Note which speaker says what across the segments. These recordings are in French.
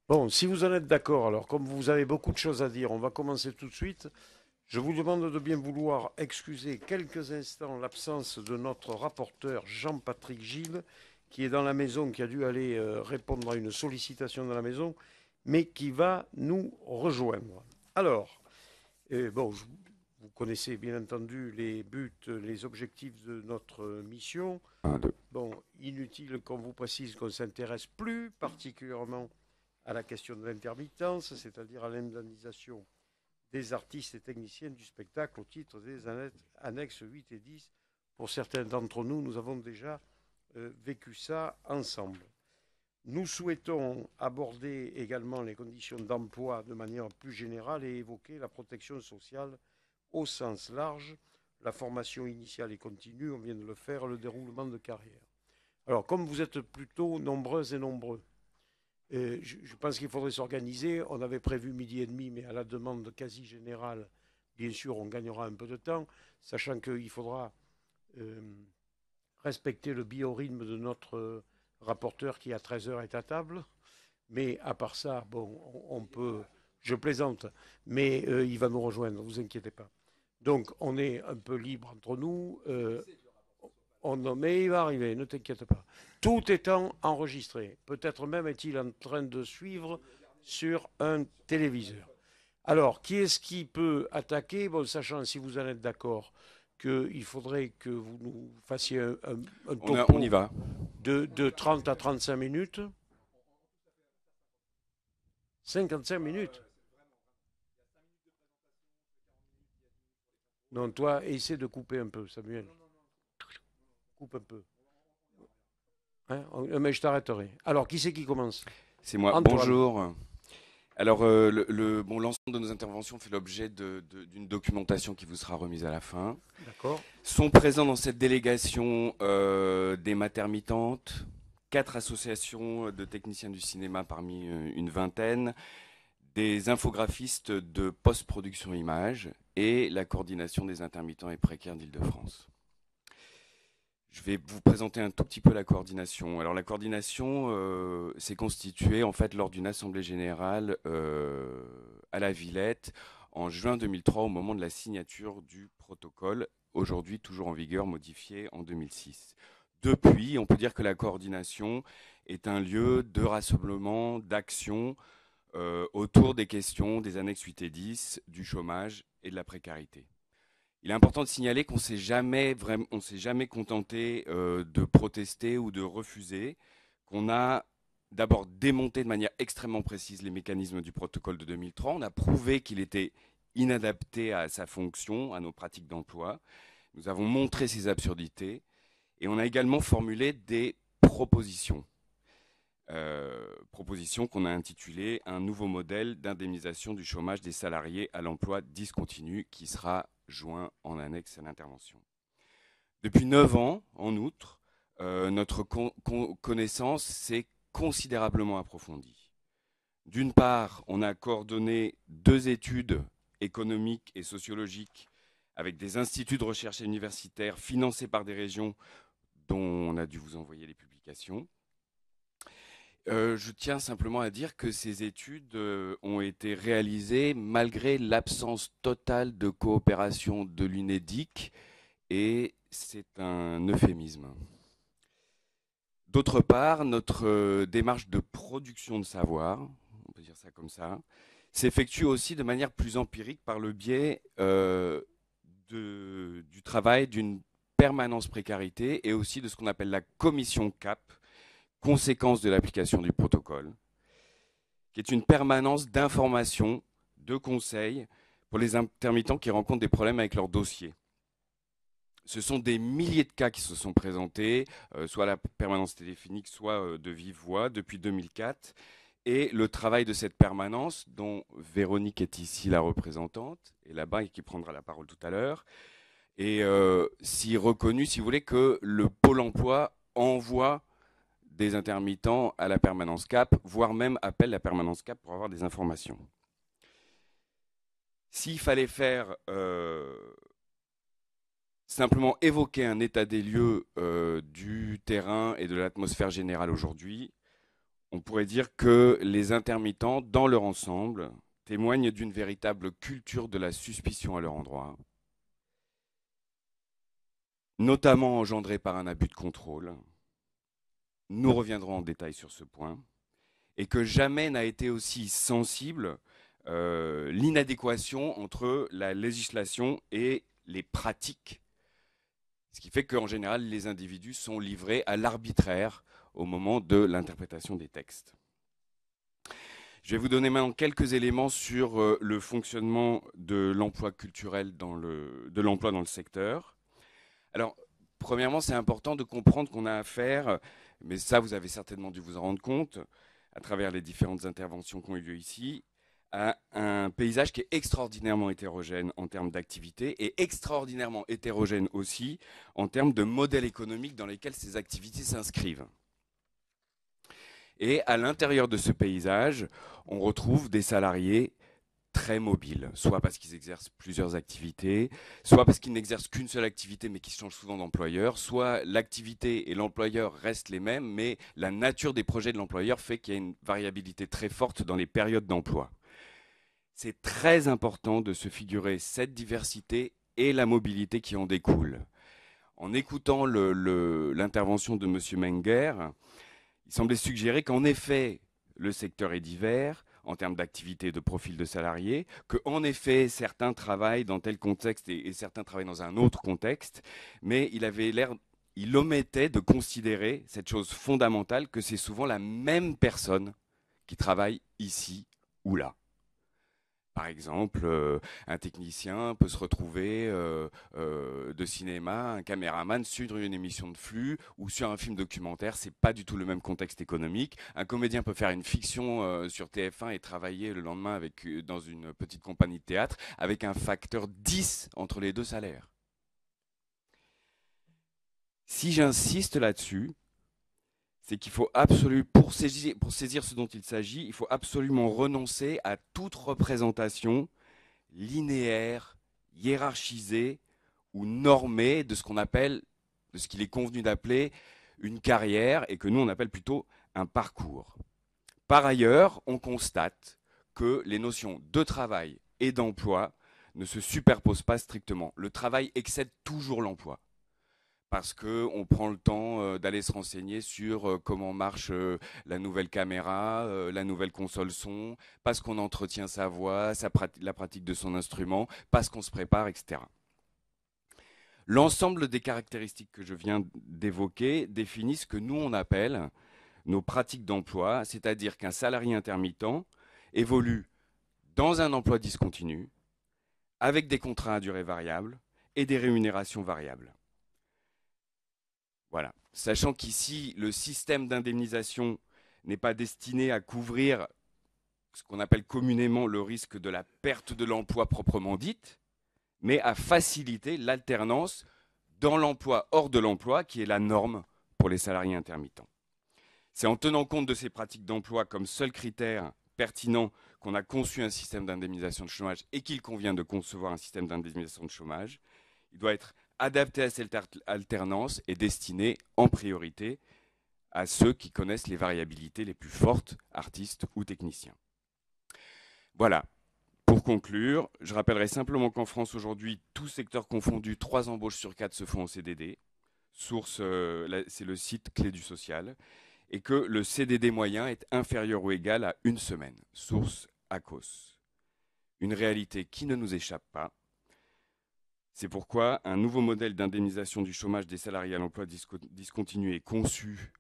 Speaker 1: Bon, si vous en êtes d'accord, alors comme vous avez beaucoup de choses à dire, on va commencer tout de suite. Je vous demande de bien vouloir excuser quelques instants l'absence de notre rapporteur Jean-Patrick Gilles, qui est dans la maison, qui a dû aller répondre à une sollicitation dans la maison, mais qui va nous rejoindre. Alors, bon, vous connaissez bien entendu les buts, les objectifs de notre mission.
Speaker 2: Un, deux.
Speaker 1: Bon, inutile qu'on vous précise qu'on s'intéresse plus particulièrement à la question de l'intermittence, c'est-à-dire à l'indemnisation des artistes et techniciens du spectacle au titre des annexes 8 et 10. Pour certains d'entre nous, nous avons déjà vécu ça ensemble. Nous souhaitons aborder également les conditions d'emploi de manière plus générale et évoquer la protection sociale au sens large, la formation initiale et continue, on vient de le faire, le déroulement de carrière. Alors, comme vous êtes plutôt nombreuses et nombreux, je pense qu'il faudrait s'organiser. On avait prévu midi et demi, mais à la demande quasi générale, bien sûr, on gagnera un peu de temps, sachant qu'il faudra euh, respecter le biorhythme de notre rapporteur qui à 13 heures est à table. Mais à part ça, bon, on peut. Je plaisante, mais il va nous rejoindre, ne vous inquiétez pas. Donc, on est un peu libre entre nous. Mais il va arriver, ne t'inquiète pas. Tout étant enregistré. Peut-être même est-il en train de suivre sur un téléviseur. Alors, qui est-ce qui peut attaquer? Bon, sachant, si vous en êtes d'accord, qu'il faudrait que vous nous fassiez un
Speaker 2: On y
Speaker 1: topo
Speaker 2: va.
Speaker 1: de 30 à 35 minutes. 55 minutes. Non, toi, essaie de couper un peu, Samuel. Coupe un peu. Hein, mais je t'arrêterai. Alors, qui c'est qui commence?
Speaker 2: C'est moi.
Speaker 1: Antoine.
Speaker 2: Bonjour. Alors, bon, l'ensemble de nos interventions fait l'objet d'une documentation qui vous sera remise à la fin.
Speaker 1: D'accord.
Speaker 2: Sont présents dans cette délégation des matermitantes, 4 associations de techniciens du cinéma parmi une vingtaine, des infographistes de post-production image et la coordination des intermittents et précaires d'Île-de-France. Je vais vous présenter un tout petit peu la coordination. Alors la coordination s'est constituée en fait lors d'une assemblée générale à la Villette en juin 2003 au moment de la signature du protocole, aujourd'hui toujours en vigueur, modifié en 2006. Depuis, on peut dire que la coordination est un lieu de rassemblement, d'action autour des questions des annexes 8 et 10, du chômage et de la précarité. Il est important de signaler qu'on ne s'est jamais contenté de protester ou de refuser, qu'on a d'abord démonté de manière extrêmement précise les mécanismes du protocole de 2003. On a prouvé qu'il était inadapté à sa fonction, à nos pratiques d'emploi. Nous avons montré ses absurdités et on a également formulé des propositions. Proposition qu'on a intitulée Un nouveau modèle d'indemnisation du chômage des salariés à l'emploi discontinu qui sera joint en annexe à l'intervention. Depuis 9 ans, en outre, notre connaissance s'est considérablement approfondie. D'une part, on a coordonné 2 études économiques et sociologiques avec des instituts de recherche universitaires financés par des régions dont on a dû vous envoyer les publications. Je tiens simplement à dire que ces études ont été réalisées malgré l'absence totale de coopération de l'UNEDIC et c'est un euphémisme. D'autre part, notre démarche de production de savoir, on peut dire ça comme ça, s'effectue aussi de manière plus empirique par le biais du travail d'une permanence précarité et aussi de ce qu'on appelle la commission CAP, conséquence de l'application du protocole, qui est une permanence d'information, de conseils pour les intermittents qui rencontrent des problèmes avec leur dossier. Ce sont des milliers de cas qui se sont présentés, soit à la permanence téléphonique, soit de vive voix, depuis 2004. Et le travail de cette permanence, dont Véronique est ici la représentante, et là-bas, et qui prendra la parole tout à l'heure, est si reconnu, si vous voulez, que le Pôle emploi envoie des intermittents à la permanence CAP, voire même appelle la permanence CAP pour avoir des informations. S'il fallait faire simplement évoquer un état des lieux du terrain et de l'atmosphère générale aujourd'hui, on pourrait dire que les intermittents, dans leur ensemble, témoignent d'une véritable culture de la suspicion à leur endroit, notamment engendrée par un abus de contrôle. Nous reviendrons en détail sur ce point. Et que jamais n'a été aussi sensible l'inadéquation entre la législation et les pratiques. Ce qui fait qu'en général, les individus sont livrés à l'arbitraire au moment de l'interprétation des textes. Je vais vous donner maintenant quelques éléments sur le fonctionnement de l'emploi culturel de l'emploi dans le secteur. Alors, premièrement, c'est important de comprendre qu'on a affaire, mais ça, vous avez certainement dû vous en rendre compte, à travers les différentes interventions qui ont eu lieu ici, à un paysage qui est extraordinairement hétérogène en termes d'activité et extraordinairement hétérogène aussi en termes de modèles économiques dans lesquels ces activités s'inscrivent. Et à l'intérieur de ce paysage, on retrouve des salariés très mobiles, soit parce qu'ils exercent plusieurs activités, soit parce qu'ils n'exercent qu'une seule activité mais qui changent souvent d'employeur, soit l'activité et l'employeur restent les mêmes, mais la nature des projets de l'employeur fait qu'il y a une variabilité très forte dans les périodes d'emploi. C'est très important de se figurer cette diversité et la mobilité qui en découle. En écoutant l'intervention de M. Menger, il semblait suggérer qu'en effet, le secteur est divers en termes d'activité et de profil de salariés, qu'en effet, certains travaillent dans tel contexte et certains travaillent dans un autre contexte, mais il omettait de considérer cette chose fondamentale que c'est souvent la même personne qui travaille ici ou là. Par exemple, un technicien peut se retrouver de cinéma, un caméraman sur une émission de flux ou sur un film documentaire. C'est pas du tout le même contexte économique. Un comédien peut faire une fiction sur TF1 et travailler le lendemain dans une petite compagnie de théâtre avec un facteur 10 entre les deux salaires. Si j'insiste là-dessus, c'est qu'il faut absolument, pour saisir ce dont il s'agit, il faut absolument renoncer à toute représentation linéaire, hiérarchisée ou normée de ce qu'il est convenu d'appeler une carrière et que nous on appelle plutôt un parcours. Par ailleurs, on constate que les notions de travail et d'emploi ne se superposent pas strictement. Le travail excède toujours l'emploi, parce qu'on prend le temps d'aller se renseigner sur comment marche la nouvelle caméra, la nouvelle console son, parce qu'on entretient sa voix, la pratique de son instrument, parce qu'on se prépare, etc. L'ensemble des caractéristiques que je viens d'évoquer définissent ce que nous on appelle nos pratiques d'emploi, c'est-à-dire qu'un salarié intermittent évolue dans un emploi discontinu, avec des contrats à durée variable et des rémunérations variables. Voilà. Sachant qu'ici, le système d'indemnisation n'est pas destiné à couvrir ce qu'on appelle communément le risque de la perte de l'emploi proprement dite, mais à faciliter l'alternance dans l'emploi hors de l'emploi, qui est la norme pour les salariés intermittents. C'est en tenant compte de ces pratiques d'emploi comme seul critère pertinent qu'on a conçu un système d'indemnisation de chômage et qu'il convient de concevoir un système d'indemnisation de chômage. Il doit être adapté à cette alternance et destiné en priorité à ceux qui connaissent les variabilités les plus fortes, artistes ou techniciens. Voilà. Pour conclure, je rappellerai simplement qu'en France aujourd'hui, tout secteur confondu, 3 embauches sur 4 se font en CDD. Source, c'est le site Clé du Social. Et que le CDD moyen est inférieur ou égal à 1 semaine. Source ACOS. Une réalité qui ne nous échappe pas. C'est pourquoi un nouveau modèle d'indemnisation du chômage des salariés à l'emploi discontinu est conçu.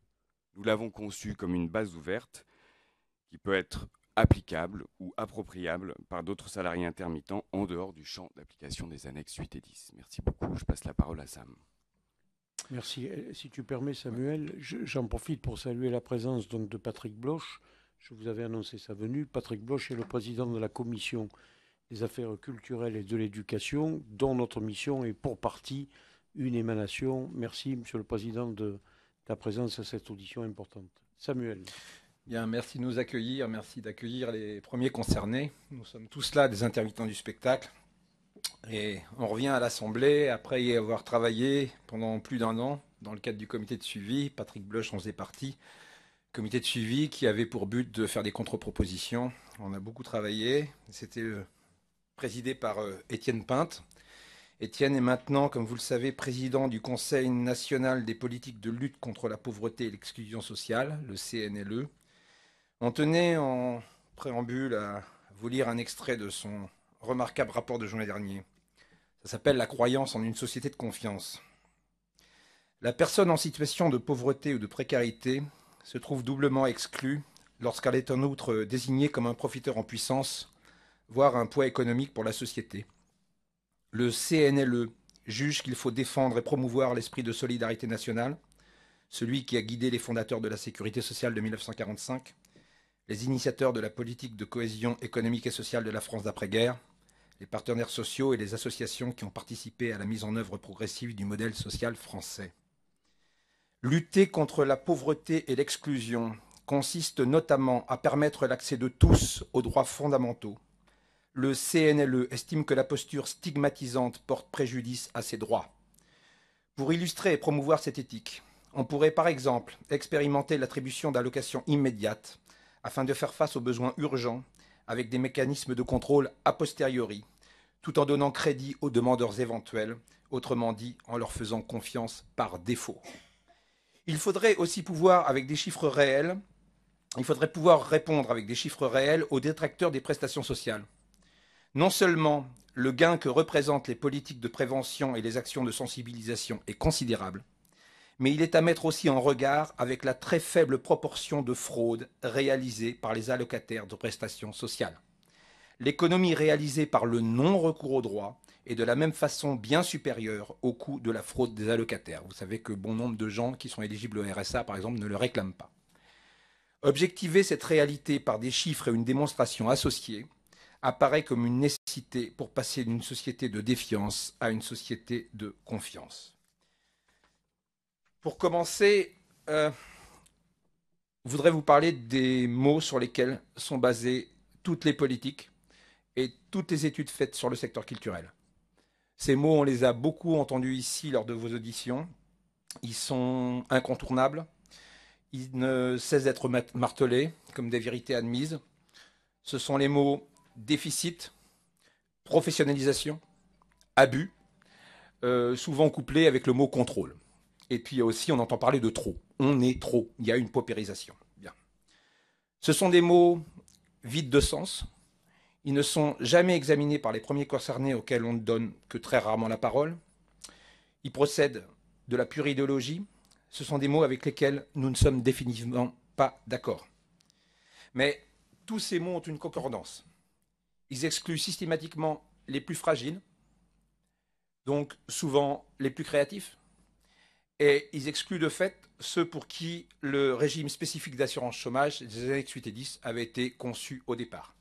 Speaker 2: Nous l'avons conçu comme une base ouverte qui peut être applicable ou appropriable par d'autres salariés intermittents en dehors du champ d'application des annexes 8 et 10. Merci beaucoup. Je passe la parole à Sam.
Speaker 1: Merci. Si tu permets, Samuel, j'en profite pour saluer la présence donc, de Patrick Bloch. Je vous avais annoncé sa venue. Patrick Bloch est le président de la commission des affaires culturelles et de l'éducation, dont notre mission est pour partie une émanation. Merci, Monsieur le Président, de ta présence à cette audition importante. Samuel.
Speaker 3: Bien, merci de nous accueillir, merci d'accueillir les premiers concernés. Nous sommes tous là, des intermittents du spectacle. Et on revient à l'Assemblée après y avoir travaillé pendant plus d'1 an dans le cadre du comité de suivi. Patrick Bloch en faisait partie, comité de suivi qui avait pour but de faire des contre-propositions. On a beaucoup travaillé. C'était présidé par Étienne Pinte. Étienne est maintenant, comme vous le savez, président du Conseil national des politiques de lutte contre la pauvreté et l'exclusion sociale, le CNLE. On tenait en préambule à vous lire un extrait de son remarquable rapport de juin dernier. Ça s'appelle « La croyance en une société de confiance ». La personne en situation de pauvreté ou de précarité se trouve doublement exclue lorsqu'elle est en outre désignée comme un profiteur en puissance, voire un poids économique pour la société. Le CNLE juge qu'il faut défendre et promouvoir l'esprit de solidarité nationale, celui qui a guidé les fondateurs de la sécurité sociale de 1945, les initiateurs de la politique de cohésion économique et sociale de la France d'après-guerre, les partenaires sociaux et les associations qui ont participé à la mise en œuvre progressive du modèle social français. Lutter contre la pauvreté et l'exclusion consiste notamment à permettre l'accès de tous aux droits fondamentaux. Le CNLE estime que la posture stigmatisante porte préjudice à ces droits. Pour illustrer et promouvoir cette éthique, on pourrait par exemple expérimenter l'attribution d'allocations immédiates afin de faire face aux besoins urgents avec des mécanismes de contrôle a posteriori, tout en donnant crédit aux demandeurs éventuels, autrement dit en leur faisant confiance par défaut. Il faudrait aussi pouvoir, avec des chiffres réels, répondre avec des chiffres réels aux détracteurs des prestations sociales. Non seulement le gain que représentent les politiques de prévention et les actions de sensibilisation est considérable, mais il est à mettre aussi en regard avec la très faible proportion de fraudes réalisées par les allocataires de prestations sociales. L'économie réalisée par le non-recours aux droits est de la même façon bien supérieure au coût de la fraude des allocataires. Vous savez que bon nombre de gens qui sont éligibles au RSA, par exemple, ne le réclament pas. Objectiver cette réalité par des chiffres et une démonstration associée apparaît comme une nécessité pour passer d'une société de défiance à une société de confiance. Pour commencer, je voudrais vous parler des mots sur lesquels sont basées toutes les politiques et toutes les études faites sur le secteur culturel. Ces mots, on les a beaucoup entendus ici lors de vos auditions. Ils sont incontournables. Ils ne cessent d'être martelés comme des vérités admises. Ce sont les mots déficit, professionnalisation, abus, souvent couplés avec le mot contrôle. Et puis aussi, on entend parler de trop. On est trop. Il y a une paupérisation. Bien. Ce sont des mots vides de sens. Ils ne sont jamais examinés par les premiers concernés auxquels on ne donne que très rarement la parole. Ils procèdent de la pure idéologie. Ce sont des mots avec lesquels nous ne sommes définitivement pas d'accord. Mais tous ces mots ont une concordance. Ils excluent systématiquement les plus fragiles, donc souvent les plus créatifs, et ils excluent de fait ceux pour qui le régime spécifique d'assurance chômage des années 8 et 10 avait été conçu au départ.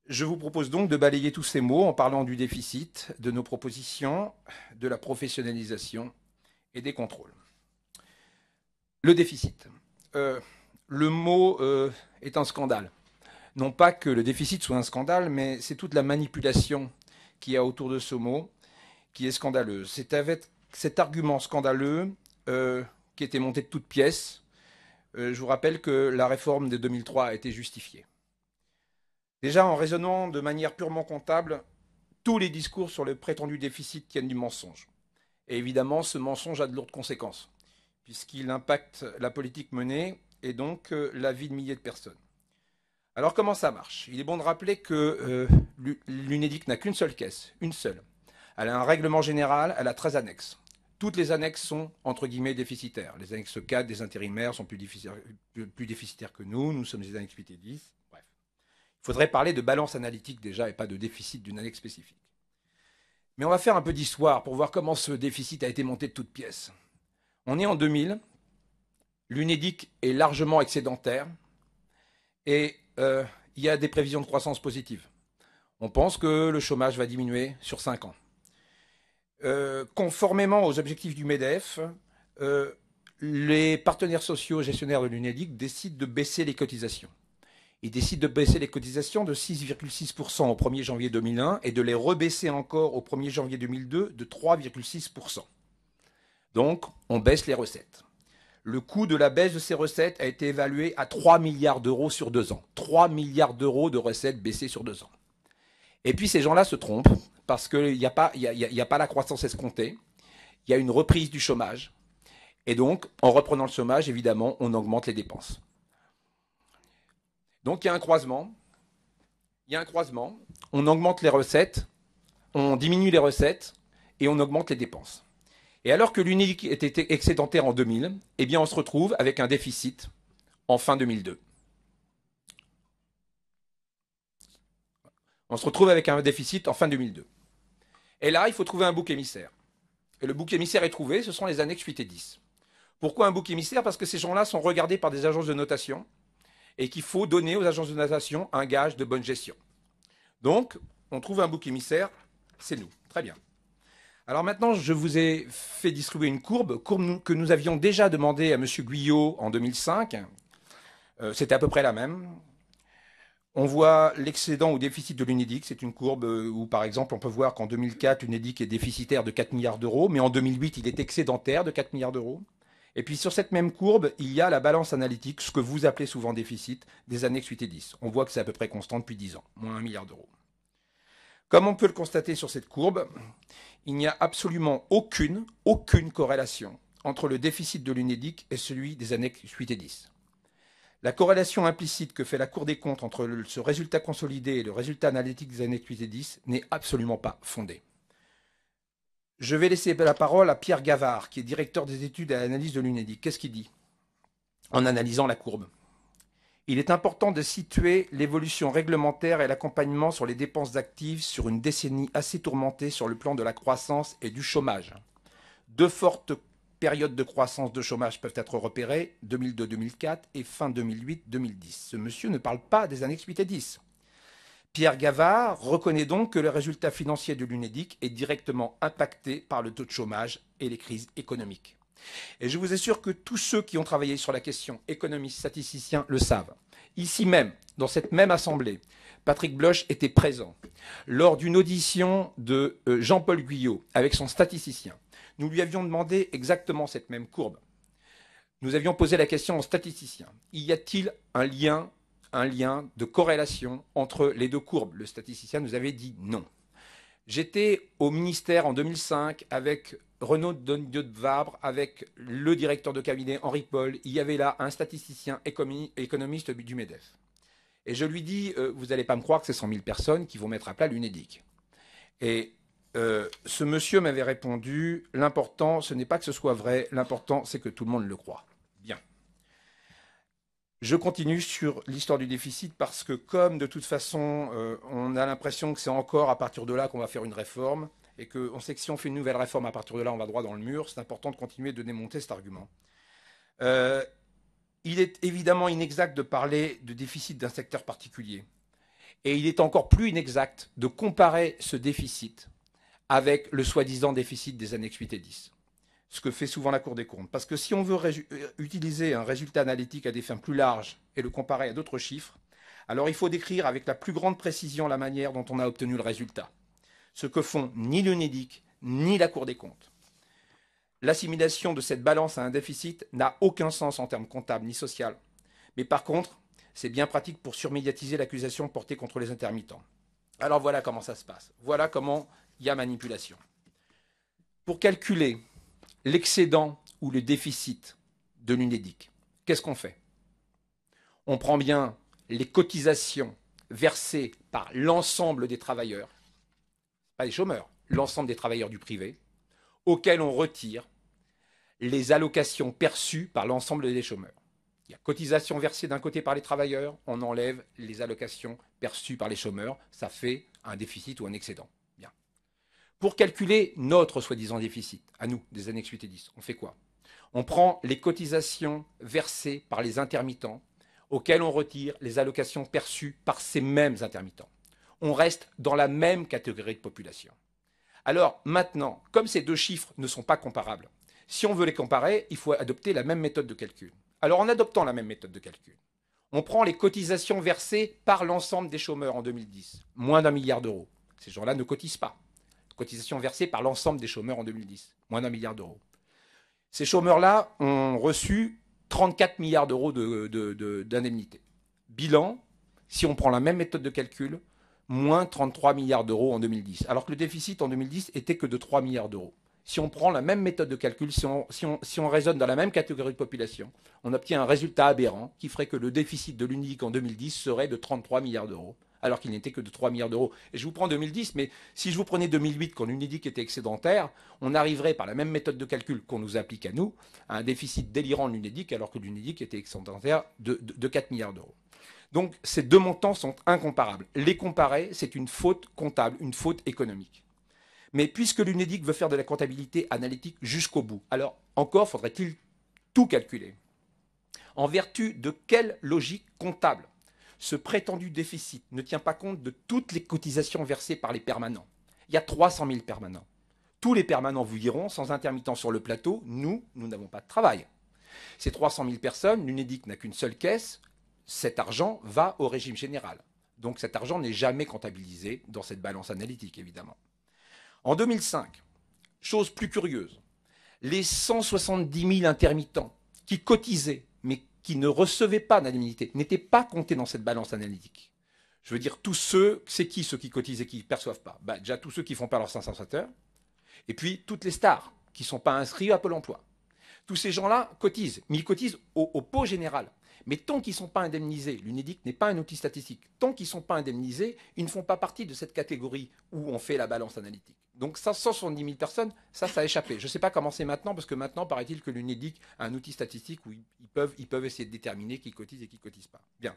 Speaker 3: Je vous propose donc de balayer tous ces mots en parlant du déficit, de nos propositions, de la professionnalisation et des contrôles. Le déficit. Le mot est un scandale. Non pas que le déficit soit un scandale, mais c'est toute la manipulation qu'il y a autour de ce mot qui est scandaleuse. C'est avec cet argument scandaleux qui était monté de toutes pièces. Je vous rappelle que la réforme de 2003 a été justifiée. Déjà, en raisonnant de manière purement comptable, tous les discours sur le prétendu déficit tiennent du mensonge. Et évidemment, ce mensonge a de lourdes conséquences, puisqu'il impacte la politique menée et donc la vie de milliers de personnes. Alors comment ça marche? Il est bon de rappeler que l'UNEDIC n'a qu'une seule caisse, une seule. Elle a un règlement général, elle a 13 annexes. Toutes les annexes sont, entre guillemets, déficitaires. Les annexes 4 des intérimaires sont plus déficitaires que nous sommes les annexes 8 et 10. Bref. Il faudrait parler de balance analytique déjà et pas de déficit d'une annexe spécifique. Mais on va faire un peu d'histoire pour voir comment ce déficit a été monté de toutes pièces. On est en 2000, l'UNEDIC est largement excédentaire et il y a des prévisions de croissance positives. On pense que le chômage va diminuer sur 5 ans. Conformément aux objectifs du MEDEF, les partenaires sociaux gestionnaires de l'UNEDIC décident de baisser les cotisations. Ils décident de baisser les cotisations de 6,6% au 1er janvier 2001 et de les rebaisser encore au 1er janvier 2002 de 3,6%. Donc, on baisse les recettes. Le coût de la baisse de ces recettes a été évalué à 3 milliards d'euros sur 2 ans. 3 milliards d'euros de recettes baissées sur 2 ans. Et puis ces gens-là se trompent parce qu'il n'y a pas la croissance escomptée. Il y a une reprise du chômage. Et donc, en reprenant le chômage, évidemment, on augmente les dépenses. Donc il y a un croisement. On augmente les recettes, on diminue les recettes et on augmente les dépenses. Et alors que l'UNEDIC était excédentaire en 2000, eh bien on se retrouve avec un déficit en fin 2002. On se retrouve avec un déficit en fin 2002. Et là, il faut trouver un bouc émissaire. Et le bouc émissaire est trouvé, ce sont les annexes 8 et 10. Pourquoi un bouc émissaire? Parce que ces gens-là sont regardés par des agences de notation et qu'il faut donner aux agences de notation un gage de bonne gestion. Donc, on trouve un bouc émissaire, c'est nous. Très bien. Alors maintenant, je vous ai fait distribuer une courbe que nous avions déjà demandé à M. Guyot en 2005. C'était à peu près la même. On voit l'excédent ou déficit de l'UNEDIC. C'est une courbe où, par exemple, on peut voir qu'en 2004, l'UNEDIC est déficitaire de 4 milliards d'euros, mais en 2008, il est excédentaire de 4 milliards d'euros. Et puis sur cette même courbe, il y a la balance analytique, ce que vous appelez souvent déficit, des annexes 8 et 10. On voit que c'est à peu près constant depuis 10 ans, moins 1 milliard d'euros. Comme on peut le constater sur cette courbe, il n'y a absolument aucune corrélation entre le déficit de l'UNEDIC et celui des annexes 8 et 10. La corrélation implicite que fait la Cour des comptes entre ce résultat consolidé et le résultat analytique des annexes 8 et 10 n'est absolument pas fondée. Je vais laisser la parole à Pierre Gavard, qui est directeur des études et l'analyse de l'UNEDIC. Qu'est-ce qu'il dit en analysant la courbe? Il est important de situer l'évolution réglementaire et l'accompagnement sur les dépenses d'actifs sur une décennie assez tourmentée sur le plan de la croissance et du chômage. Deux fortes périodes de croissance de chômage peuvent être repérées, 2002-2004 et fin 2008-2010. Ce monsieur ne parle pas des annexes 8 et 10. Pierre Gavard reconnaît donc que le résultat financier de l'UNEDIC est directement impacté par le taux de chômage et les crises économiques. Et je vous assure que tous ceux qui ont travaillé sur la question, économistes, statisticiens, le savent. Ici même, dans cette même assemblée, Patrick Bloch était présent lors d'une audition de Jean-Paul Guyot avec son statisticien. Nous lui avions demandé exactement cette même courbe. Nous avions posé la question au statisticien. Y a-t-il un lien de corrélation entre les deux courbes? Le statisticien nous avait dit non. J'étais au ministère en 2005 avec Renaud de Vabre, avec le directeur de cabinet Henri Paul. Il y avait là un statisticien économiste du MEDEF. Et je lui dis, vous n'allez pas me croire que c'est 100 000 personnes qui vont mettre à plat l'UNEDIC. Et ce monsieur m'avait répondu, l'important, ce n'est pas que ce soit vrai, l'important, c'est que tout le monde le croit. Bien. Je continue sur l'histoire du déficit parce que comme de toute façon, on a l'impression que c'est encore à partir de là qu'on va faire une réforme et qu'on sait que si on fait une nouvelle réforme à partir de là, on va droit dans le mur, c'est important de continuer de démonter cet argument. Il est évidemment inexact de parler de déficit d'un secteur particulier. Et il est encore plus inexact de comparer ce déficit avec le soi-disant déficit des annexes 8 et 10. Ce que fait souvent la Cour des comptes. Parce que si on veut utiliser un résultat analytique à des fins plus larges et le comparer à d'autres chiffres, alors il faut décrire avec la plus grande précision la manière dont on a obtenu le résultat. Ce que font ni l'UNEDIC ni la Cour des comptes. L'assimilation de cette balance à un déficit n'a aucun sens en termes comptables ni social. Mais par contre, c'est bien pratique pour surmédiatiser l'accusation portée contre les intermittents. Alors voilà comment ça se passe. Voilà comment il y a manipulation. Pour calculer l'excédent ou le déficit de l'UNEDIC, qu'est-ce qu'on fait? On prend bien les cotisations versées par l'ensemble des travailleurs, pas les chômeurs, l'ensemble des travailleurs du privé, auxquels on retire les allocations perçues par l'ensemble des chômeurs. Il y a cotisations versées d'un côté par les travailleurs, on enlève les allocations perçues par les chômeurs, ça fait un déficit ou un excédent. Bien. Pour calculer notre soi-disant déficit, à nous, des annexes 8 et 10, on fait quoi? On prend les cotisations versées par les intermittents, auxquels on retire les allocations perçues par ces mêmes intermittents. On reste dans la même catégorie de population. Alors maintenant, comme ces deux chiffres ne sont pas comparables, si on veut les comparer, il faut adopter la même méthode de calcul. Alors en adoptant la même méthode de calcul, on prend les cotisations versées par l'ensemble des chômeurs en 2010, moins d'1 milliard d'euros. Ces gens-là ne cotisent pas. Cotisations versées par l'ensemble des chômeurs en 2010, moins d'1 milliard d'euros. Ces chômeurs-là ont reçu 34 milliards d'euros d'indemnités. Bilan, si on prend la même méthode de calcul, moins 33 milliards d'euros en 2010, alors que le déficit en 2010 était que de 3 milliards d'euros. Si on prend la même méthode de calcul, si on raisonne dans la même catégorie de population, on obtient un résultat aberrant qui ferait que le déficit de l'UNEDIC en 2010 serait de 33 milliards d'euros, alors qu'il n'était que de 3 milliards d'euros. Et je vous prends 2010, mais si je vous prenais 2008, quand l'UNEDIC était excédentaire, on arriverait par la même méthode de calcul qu'on nous applique à nous, à un déficit délirant de l'UNEDIC, alors que l'UNEDIC était excédentaire de 4 milliards d'euros. Donc ces deux montants sont incomparables. Les comparer, c'est une faute comptable, une faute économique. Mais puisque l'UNEDIC veut faire de la comptabilité analytique jusqu'au bout, alors encore faudrait-il tout calculer. En vertu de quelle logique comptable ce prétendu déficit ne tient pas compte de toutes les cotisations versées par les permanents? Il y a 300 000 permanents. Tous les permanents vous diront, sans intermittent sur le plateau, nous n'avons pas de travail. Ces 300 000 personnes, l'UNEDIC n'a qu'une seule caisse, cet argent va au régime général. Donc cet argent n'est jamais comptabilisé dans cette balance analytique, évidemment. En 2005, chose plus curieuse, les 170 000 intermittents qui cotisaient mais qui ne recevaient pas d'indemnité n'étaient pas comptés dans cette balance analytique. Je veux dire, tous ceux, c'est qui ceux qui cotisent et qui ne perçoivent pas? Déjà tous ceux qui ne font pas leurs 507 heures, et puis toutes les stars qui ne sont pas inscrits à Pôle emploi. Tous ces gens-là cotisent, mais ils cotisent au pot général. Mais tant qu'ils ne sont pas indemnisés, l'UNEDIC n'est pas un outil statistique, tant qu'ils ne sont pas indemnisés, ils ne font pas partie de cette catégorie où on fait la balance analytique. Donc 170 000 personnes, ça a échappé. Je ne sais pas comment c'est maintenant, parce que maintenant, paraît-il que l'UNEDIC a un outil statistique où ils peuvent essayer de déterminer qui cotise et qui ne cotise pas. Bien.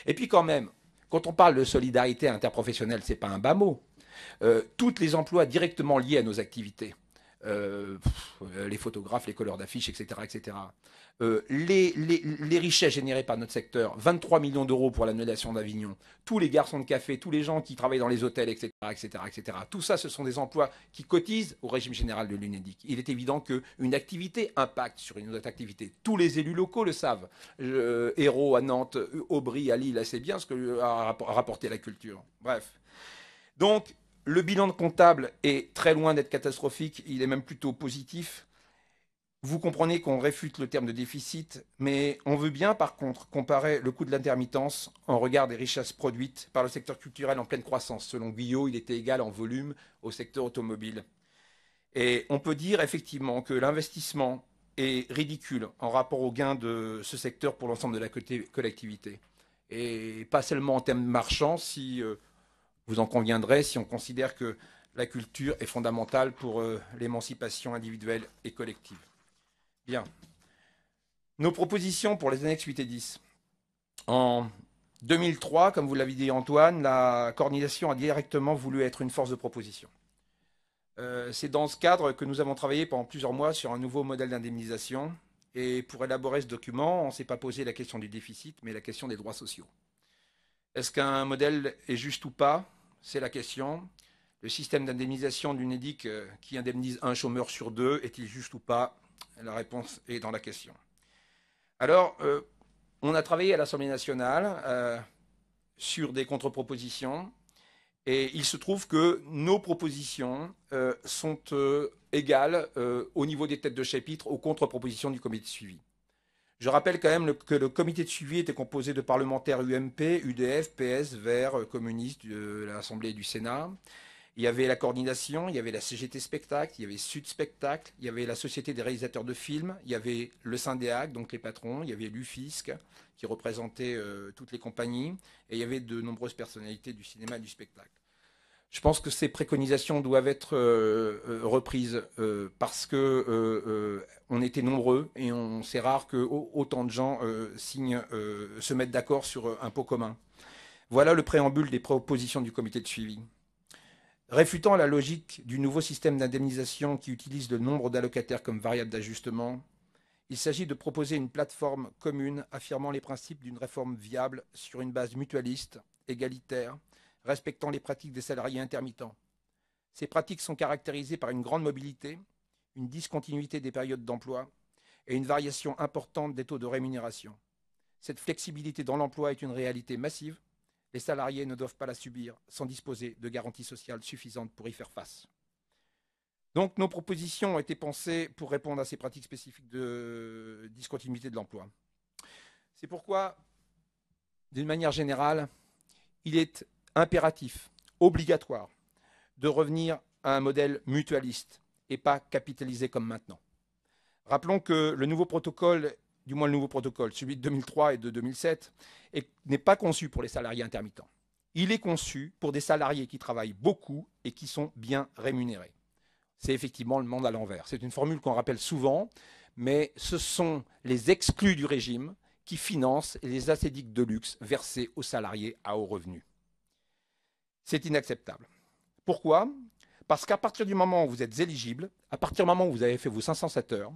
Speaker 3: Et puis quand même, quand on parle de solidarité interprofessionnelle, ce n'est pas un bas mot. Tous les emplois directement liés à nos activités, les photographes, les colleurs d'affiches, etc., etc. Les richesses générées par notre secteur, 23 millions d'euros pour l'annulation d'Avignon, tous les garçons de café, tous les gens qui travaillent dans les hôtels, etc., etc., etc. Tout ça, ce sont des emplois qui cotisent au régime général de l'UNEDIC. Il est évident qu'une activité impacte sur une autre activité. Tous les élus locaux le savent. Hérault à Nantes, Aubry à Lille, c'est bien ce que a rapporté la culture. Bref. Donc, le bilan de comptable est très loin d'être catastrophique, il est même plutôt positif. Vous comprenez qu'on réfute le terme de déficit, mais on veut bien par contre comparer le coût de l'intermittence en regard des richesses produites par le secteur culturel en pleine croissance. Selon Guyot, il était égal en volume au secteur automobile. Et on peut dire effectivement que l'investissement est ridicule en rapport aux gains de ce secteur pour l'ensemble de la collectivité. Et pas seulement en termes marchands, si vous en conviendrez, si on considère que la culture est fondamentale pour l'émancipation individuelle et collective. Bien. Nos propositions pour les annexes 8 et 10. En 2003, comme vous l'avez dit Antoine, la coordination a directement voulu être une force de proposition. C'est dans ce cadre que nous avons travaillé pendant plusieurs mois sur un nouveau modèle d'indemnisation. Et pour élaborer ce document, on ne s'est pas posé la question du déficit, mais la question des droits sociaux. Est-ce qu'un modèle est juste ou pas? C'est la question. Le système d'indemnisation de l'UNEDIC qui indemnise un chômeur sur deux, est-il juste ou pas? La réponse est dans la question. Alors, on a travaillé à l'Assemblée nationale sur des contre-propositions et il se trouve que nos propositions sont égales au niveau des têtes de chapitre aux contre-propositions du comité de suivi. Je rappelle quand même que le comité de suivi était composé de parlementaires UMP, UDF, PS, Verts, communistes de l'Assemblée et du Sénat. Il y avait la coordination, il y avait la CGT Spectacle, il y avait Sud Spectacle, il y avait la Société des réalisateurs de films, il y avait le Syndéac, donc les patrons, il y avait l'UFISC, qui représentait toutes les compagnies, et il y avait de nombreuses personnalités du cinéma et du spectacle. Je pense que ces préconisations doivent être reprises parce que on était nombreux et c'est rare que autant de gens se mettent d'accord sur un pot commun. Voilà le préambule des propositions du comité de suivi. Réfutant la logique du nouveau système d'indemnisation qui utilise le nombre d'allocataires comme variable d'ajustement, il s'agit de proposer une plateforme commune affirmant les principes d'une réforme viable sur une base mutualiste, égalitaire, respectant les pratiques des salariés intermittents. Ces pratiques sont caractérisées par une grande mobilité, une discontinuité des périodes d'emploi et une variation importante des taux de rémunération. Cette flexibilité dans l'emploi est une réalité massive. Les salariés ne doivent pas la subir sans disposer de garanties sociales suffisantes pour y faire face. Donc nos propositions ont été pensées pour répondre à ces pratiques spécifiques de discontinuité de l'emploi. C'est pourquoi, d'une manière générale, il est impératif, obligatoire, de revenir à un modèle mutualiste et pas capitalisé comme maintenant. Rappelons que le nouveau protocole, du moins le nouveau protocole, celui de 2003 et de 2007, n'est pas conçu pour les salariés intermittents. Il est conçu pour des salariés qui travaillent beaucoup et qui sont bien rémunérés. C'est effectivement le monde à l'envers. C'est une formule qu'on rappelle souvent, mais ce sont les exclus du régime qui financent les assédiques de luxe versés aux salariés à haut revenu. C'est inacceptable. Pourquoi ? Parce qu'à partir du moment où vous êtes éligible, à partir du moment où vous avez fait vos 507 heures,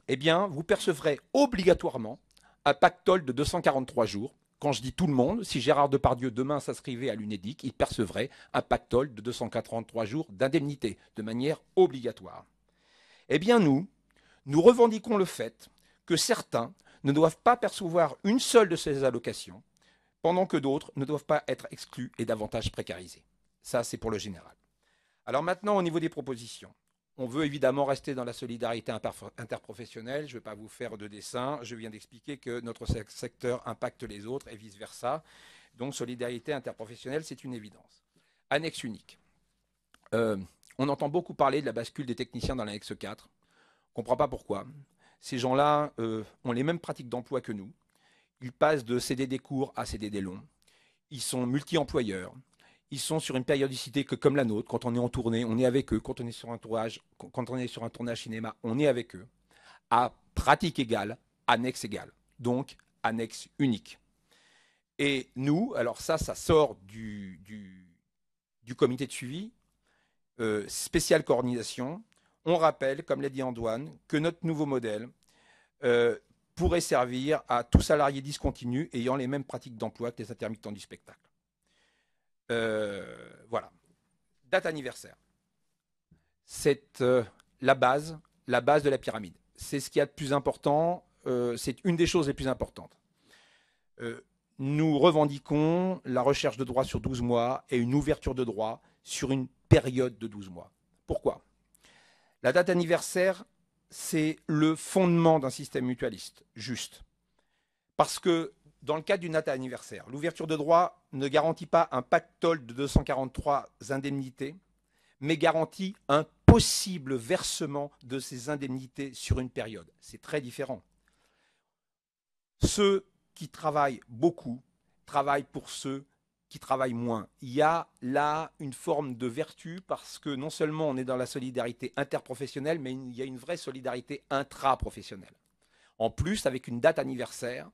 Speaker 3: eh bien, vous percevrez obligatoirement un pactole de 243 jours. Quand je dis tout le monde, si Gérard Depardieu demain s'inscrivait à l'UNEDIC, il percevrait un pactole de 243 jours d'indemnité de manière obligatoire. Eh bien, nous revendiquons le fait que certains ne doivent pas percevoir une seule de ces allocations, pendant que d'autres ne doivent pas être exclus et davantage précarisés. Ça, c'est pour le général. Alors maintenant, au niveau des propositions, on veut évidemment rester dans la solidarité interprofessionnelle. Je ne vais pas vous faire de dessin. Je viens d'expliquer que notre secteur impacte les autres et vice-versa. Donc, solidarité interprofessionnelle, c'est une évidence. Annexe unique. On entend beaucoup parler de la bascule des techniciens dans l'annexe 4. On ne comprend pas pourquoi. Ces gens-là ont les mêmes pratiques d'emploi que nous. Ils passent de CDD courts à CDD longs. Ils sont multi-employeurs. Ils sont sur une périodicité que comme la nôtre. Quand on est en tournée, on est avec eux. Quand on est sur un tournage cinéma, on est avec eux. À pratique égale, annexe égale. Donc, annexe unique. Et nous, alors ça sort du comité de suivi, spéciale coordination. On rappelle, comme l'a dit Antoine, que notre nouveau modèle pourrait servir à tout salarié discontinu ayant les mêmes pratiques d'emploi que les intermittents du spectacle. Voilà. Date anniversaire. C'est la base de la pyramide. C'est ce qu'il y a de plus important. C'est une des choses les plus importantes. Nous revendiquons la recherche de droits sur 12 mois et une ouverture de droits sur une période de 12 mois. Pourquoi ? La date anniversaire, c'est le fondement d'un système mutualiste, juste. Parce que dans le cadre d'une date anniversaire, l'ouverture de droit ne garantit pas un pactole de 243 indemnités, mais garantit un possible versement de ces indemnités sur une période. C'est très différent. Ceux qui travaillent beaucoup travaillent pour ceux qui travaillent moins. Il y a là une forme de vertu parce que non seulement on est dans la solidarité interprofessionnelle, mais il y a une vraie solidarité intraprofessionnelle. En plus, avec une date anniversaire,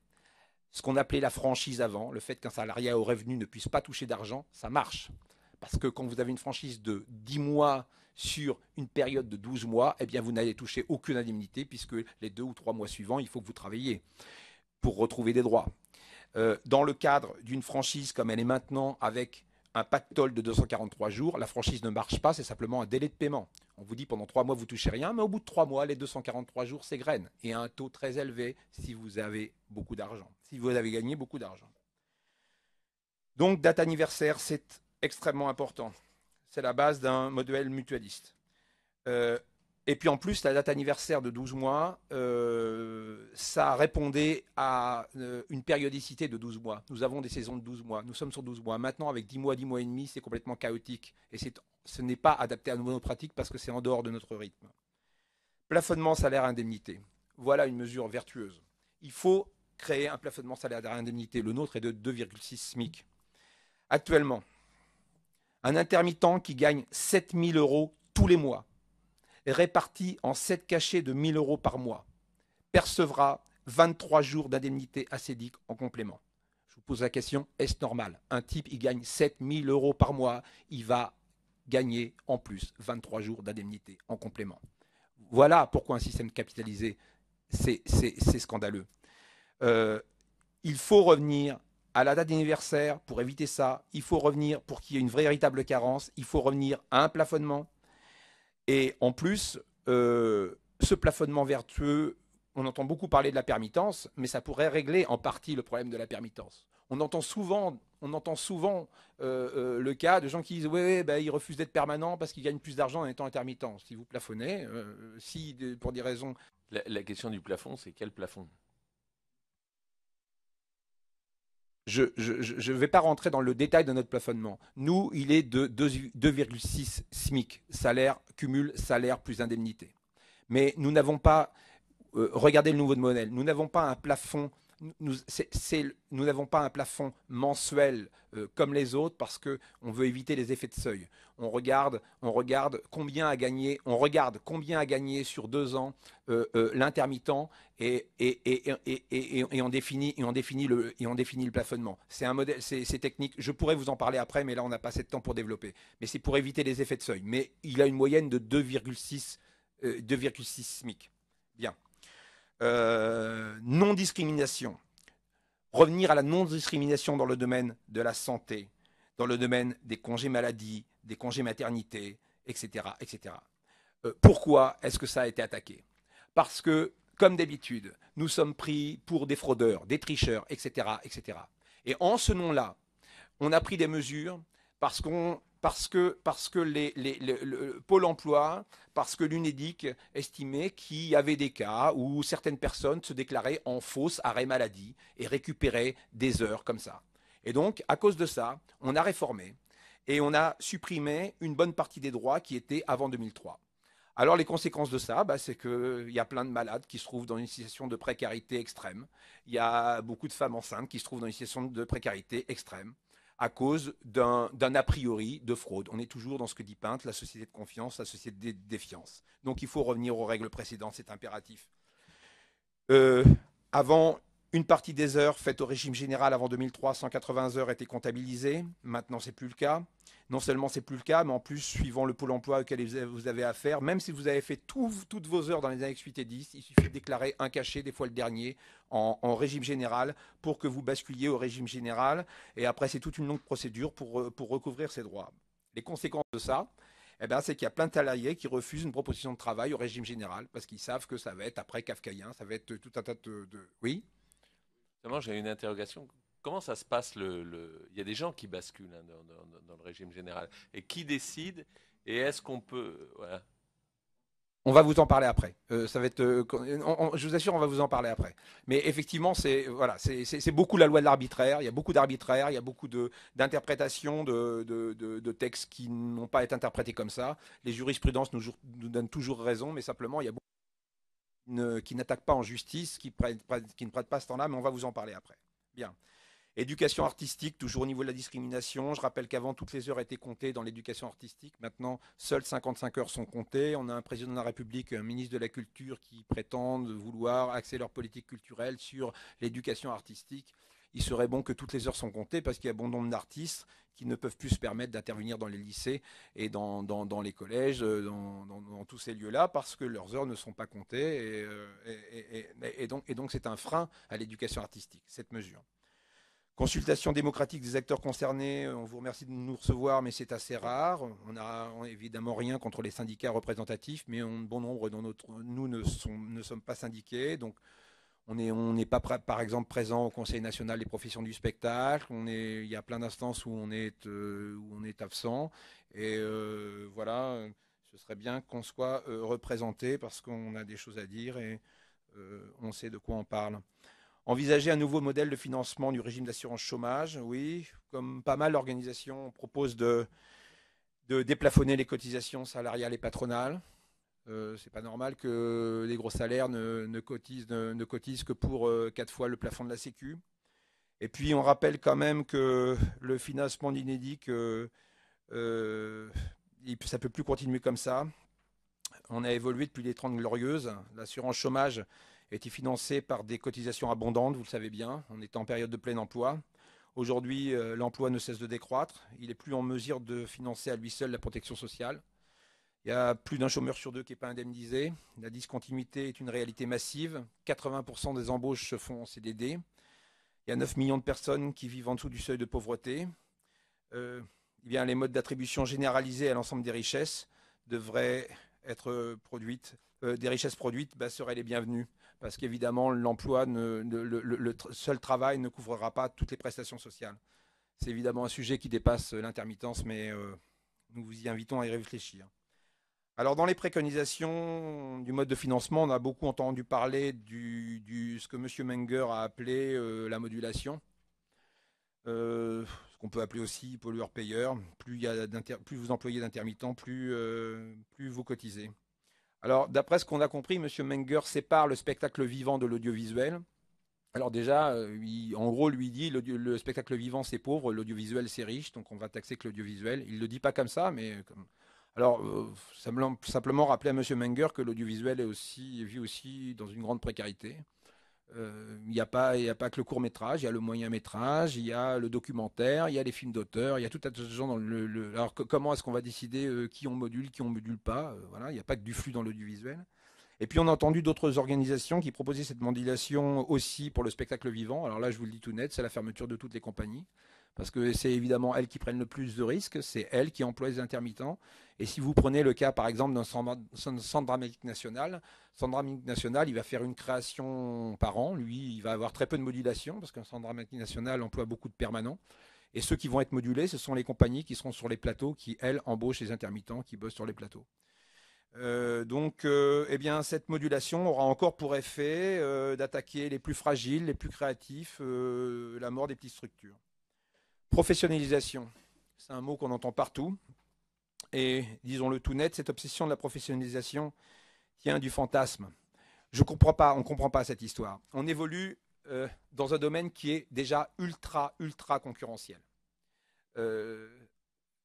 Speaker 3: ce qu'on appelait la franchise avant, le fait qu'un salarié à haut revenu ne puisse pas toucher d'argent, ça marche. Parce que quand vous avez une franchise de 10 mois sur une période de 12 mois, eh bien vous n'allez toucher aucune indemnité puisque les 2 ou 3 mois suivants, il faut que vous travailliez pour retrouver des droits. Dans le cadre d'une franchise comme elle est maintenant avec un pactole de 243 jours, la franchise ne marche pas, c'est simplement un délai de paiement. On vous dit pendant 3 mois, vous ne touchez rien, mais au bout de 3 mois, les 243 jours s'égrènent. Et à un taux très élevé si vous avez beaucoup d'argent, si vous avez gagné beaucoup d'argent. Donc, date anniversaire, c'est extrêmement important. C'est la base d'un modèle mutualiste. Et puis en plus, la date anniversaire de 12 mois, ça répondait à une périodicité de 12 mois. Nous avons des saisons de 12 mois. Nous sommes sur 12 mois. Maintenant, avec 10 mois et demi, c'est complètement chaotique. Et ce n'est pas adapté à nos pratiques parce que c'est en dehors de notre rythme. Plafonnement salaire-indemnité. Voilà une mesure vertueuse. Il faut créer un plafonnement salaire-indemnité. Le nôtre est de 2,6 SMIC. Actuellement, un intermittent qui gagne 7 000 € tous les mois, réparti en 7 cachets de 1 000 € par mois, percevra 23 jours d'indemnité assédique en complément. Je vous pose la question, est-ce normal ? Un type, il gagne 7 000 € par mois, il va gagner en plus 23 jours d'indemnité en complément. Voilà pourquoi un système capitalisé, c'est scandaleux. Il faut revenir à la date d'anniversaire pour éviter ça. Il faut revenir pour qu'il y ait une véritable carence. Il faut revenir à un plafonnement. Et en plus, ce plafonnement vertueux, on entend beaucoup parler de la permittence, mais ça pourrait régler en partie le problème de la permittence. on entend souvent le cas de gens qui disent ouais, bah, ils refusent d'être permanents parce qu'ils gagnent plus d'argent en étant intermittents. Si vous plafonnez, pour des raisons...
Speaker 4: La question du plafond, c'est quel plafond?
Speaker 3: Je ne vais pas rentrer dans le détail de notre plafonnement. Nous, il est de 2,6 SMIC, salaire, cumul, salaire plus indemnité. Mais nous n'avons pas, regardez le nouveau modèle, nous n'avons pas un plafond, nous n'avons pas un plafond mensuel comme les autres parce qu'on veut éviter les effets de seuil. On regarde combien a gagné, sur 2 ans l'intermittent et on définit le plafonnement. C'est un modèle, c'est technique. Je pourrais vous en parler après, mais là on n'a pas assez de temps pour développer. Mais c'est pour éviter les effets de seuil. Mais il a une moyenne de 2,6 SMIC. Bien. Non-discrimination. Revenir à la non-discrimination dans le domaine de la santé, dans le domaine des congés maladie, des congés maternité, etc. etc. Pourquoi est-ce que ça a été attaqué? Parce que, comme d'habitude, nous sommes pris pour des fraudeurs, des tricheurs, etc. etc. Et en ce nom-là, on a pris des mesures parce que le Pôle emploi, parce que l'UNEDIC estimait qu'il y avait des cas où certaines personnes se déclaraient en fausse arrêt maladie et récupéraient des heures comme ça. Et donc, à cause de ça, on a réformé et on a supprimé une bonne partie des droits qui étaient avant 2003. Alors, les conséquences de ça, c'est qu'il y a plein de malades qui se trouvent dans une situation de précarité extrême. Il y a beaucoup de femmes enceintes qui se trouvent dans une situation de précarité extrême à cause d'un a priori de fraude. On est toujours dans ce que dit Pinte, la société de confiance, la société de défiance. Donc il faut revenir aux règles précédentes, c'est impératif. Avant, une partie des heures faites au régime général avant 2003, 180 heures étaient comptabilisées. Maintenant, ce n'est plus le cas. Non seulement ce n'est plus le cas, mais en plus, suivant le pôle emploi auquel vous avez affaire, même si vous avez fait toutes vos heures dans les annexes 8 et 10, il suffit de déclarer un cachet, des fois le dernier, en régime général pour que vous basculiez au régime général. Et après, c'est toute une longue procédure pour recouvrir ces droits. Les conséquences de ça, c'est qu'il y a plein de salariés qui refusent une proposition de travail au régime général parce qu'ils savent que ça va être après kafkaïen, ça va être tout un tas de... Oui.
Speaker 4: J'ai une interrogation. Comment ça se passe Il y a des gens qui basculent dans le régime général. Et qui décide? Et est-ce qu'on peut... Voilà.
Speaker 3: On va vous en parler après. Ça va être, je vous assure, on va vous en parler après. Mais effectivement, c'est beaucoup la loi de l'arbitraire. Il y a beaucoup d'arbitraire, il y a beaucoup d'interprétations de textes qui n'ont pas été interprétés comme ça. Les jurisprudences nous donnent toujours raison, mais simplement, il y a beaucoup qui n'attaquent pas en justice, qui ne prêtent pas ce temps-là, mais on va vous en parler après. Bien. Éducation artistique, toujours au niveau de la discrimination. Je rappelle qu'avant, toutes les heures étaient comptées dans l'éducation artistique. Maintenant, seules 55 heures sont comptées. On a un président de la République, un ministre de la Culture qui prétendent vouloir axer leur politique culturelle sur l'éducation artistique. Il serait bon que toutes les heures sont comptées parce qu'il y a bon nombre d'artistes qui ne peuvent plus se permettre d'intervenir dans les lycées et dans les collèges, dans tous ces lieux-là, parce que leurs heures ne sont pas comptées. Et donc c'est un frein à l'éducation artistique, cette mesure. Consultation démocratique des acteurs concernés, on vous remercie de nous recevoir, mais c'est assez rare. On n'a évidemment rien contre les syndicats représentatifs, mais bon nombre d'entre nous ne sommes pas syndiqués. Donc on n'est pas, par exemple, présent au Conseil national des professions du spectacle. Il y a plein d'instances où on est absent. Et voilà, ce serait bien qu'on soit représenté parce qu'on a des choses à dire et on sait de quoi on parle. Envisager un nouveau modèle de financement du régime d'assurance chômage, oui. Comme pas mal d'organisations, on propose de déplafonner les cotisations salariales et patronales. C'est pas normal que les gros salaires ne cotisent que pour 4 fois le plafond de la Sécu. Et puis on rappelle quand même que le financement d'Unédic, ça ne peut plus continuer comme ça. On a évolué depuis les 30 Glorieuses. L'assurance chômage était financée par des cotisations abondantes, vous le savez bien. On était en période de plein emploi. Aujourd'hui, l'emploi ne cesse de décroître. Il n'est plus en mesure de financer à lui seul la protection sociale. Il y a plus d'un chômeur sur 2 qui n'est pas indemnisé. La discontinuité est une réalité massive. 80% des embauches se font en CDD. Il y a 9 millions de personnes qui vivent en dessous du seuil de pauvreté. Les modes d'attribution généralisés à l'ensemble des richesses devraient être produites des richesses produites seraient les bienvenus. Parce qu'évidemment, l'emploi, le seul travail ne couvrira pas toutes les prestations sociales. C'est évidemment un sujet qui dépasse l'intermittence, mais nous vous y invitons à y réfléchir. Alors, dans les préconisations du mode de financement, on a beaucoup entendu parler ce que M. Menger a appelé la modulation. Ce qu'on peut appeler aussi pollueur-payeur. Plus vous employez d'intermittents, plus vous cotisez. Alors, d'après ce qu'on a compris, M. Menger sépare le spectacle vivant de l'audiovisuel. Alors déjà, en gros, lui dit le spectacle vivant c'est pauvre, l'audiovisuel c'est riche, donc on va taxer que l'audiovisuel. Il ne le dit pas comme ça, mais alors simplement rappeler à M. Menger que l'audiovisuel vit aussi dans une grande précarité. Il n'y a pas que le court-métrage, il y a le moyen-métrage, il y a le documentaire, il y a les films d'auteur, il y a tout un tas de gens dans Alors comment est-ce qu'on va décider qui on module pas voilà, il n'y a pas que du flux dans l'audiovisuel. Et puis on a entendu d'autres organisations qui proposaient cette modulation aussi pour le spectacle vivant. Alors là, je vous le dis tout net, c'est la fermeture de toutes les compagnies. Parce que c'est évidemment elles qui prennent le plus de risques, c'est elles qui emploient les intermittents. Et si vous prenez le cas, par exemple, d'un centre dramatique national, il va faire une création par an. Lui, il va avoir très peu de modulation, parce qu'un centre dramatique national emploie beaucoup de permanents. Et ceux qui vont être modulés, ce sont les compagnies qui seront sur les plateaux, qui, elles, embauchent les intermittents qui bossent sur les plateaux. Eh bien, cette modulation aura encore pour effet d'attaquer les plus fragiles, les plus créatifs, la mort des petites structures. Professionnalisation, c'est un mot qu'on entend partout. Et disons-le tout net, cette obsession de la professionnalisation tient du fantasme. On ne comprend pas cette histoire. On évolue dans un domaine qui est déjà ultra concurrentiel.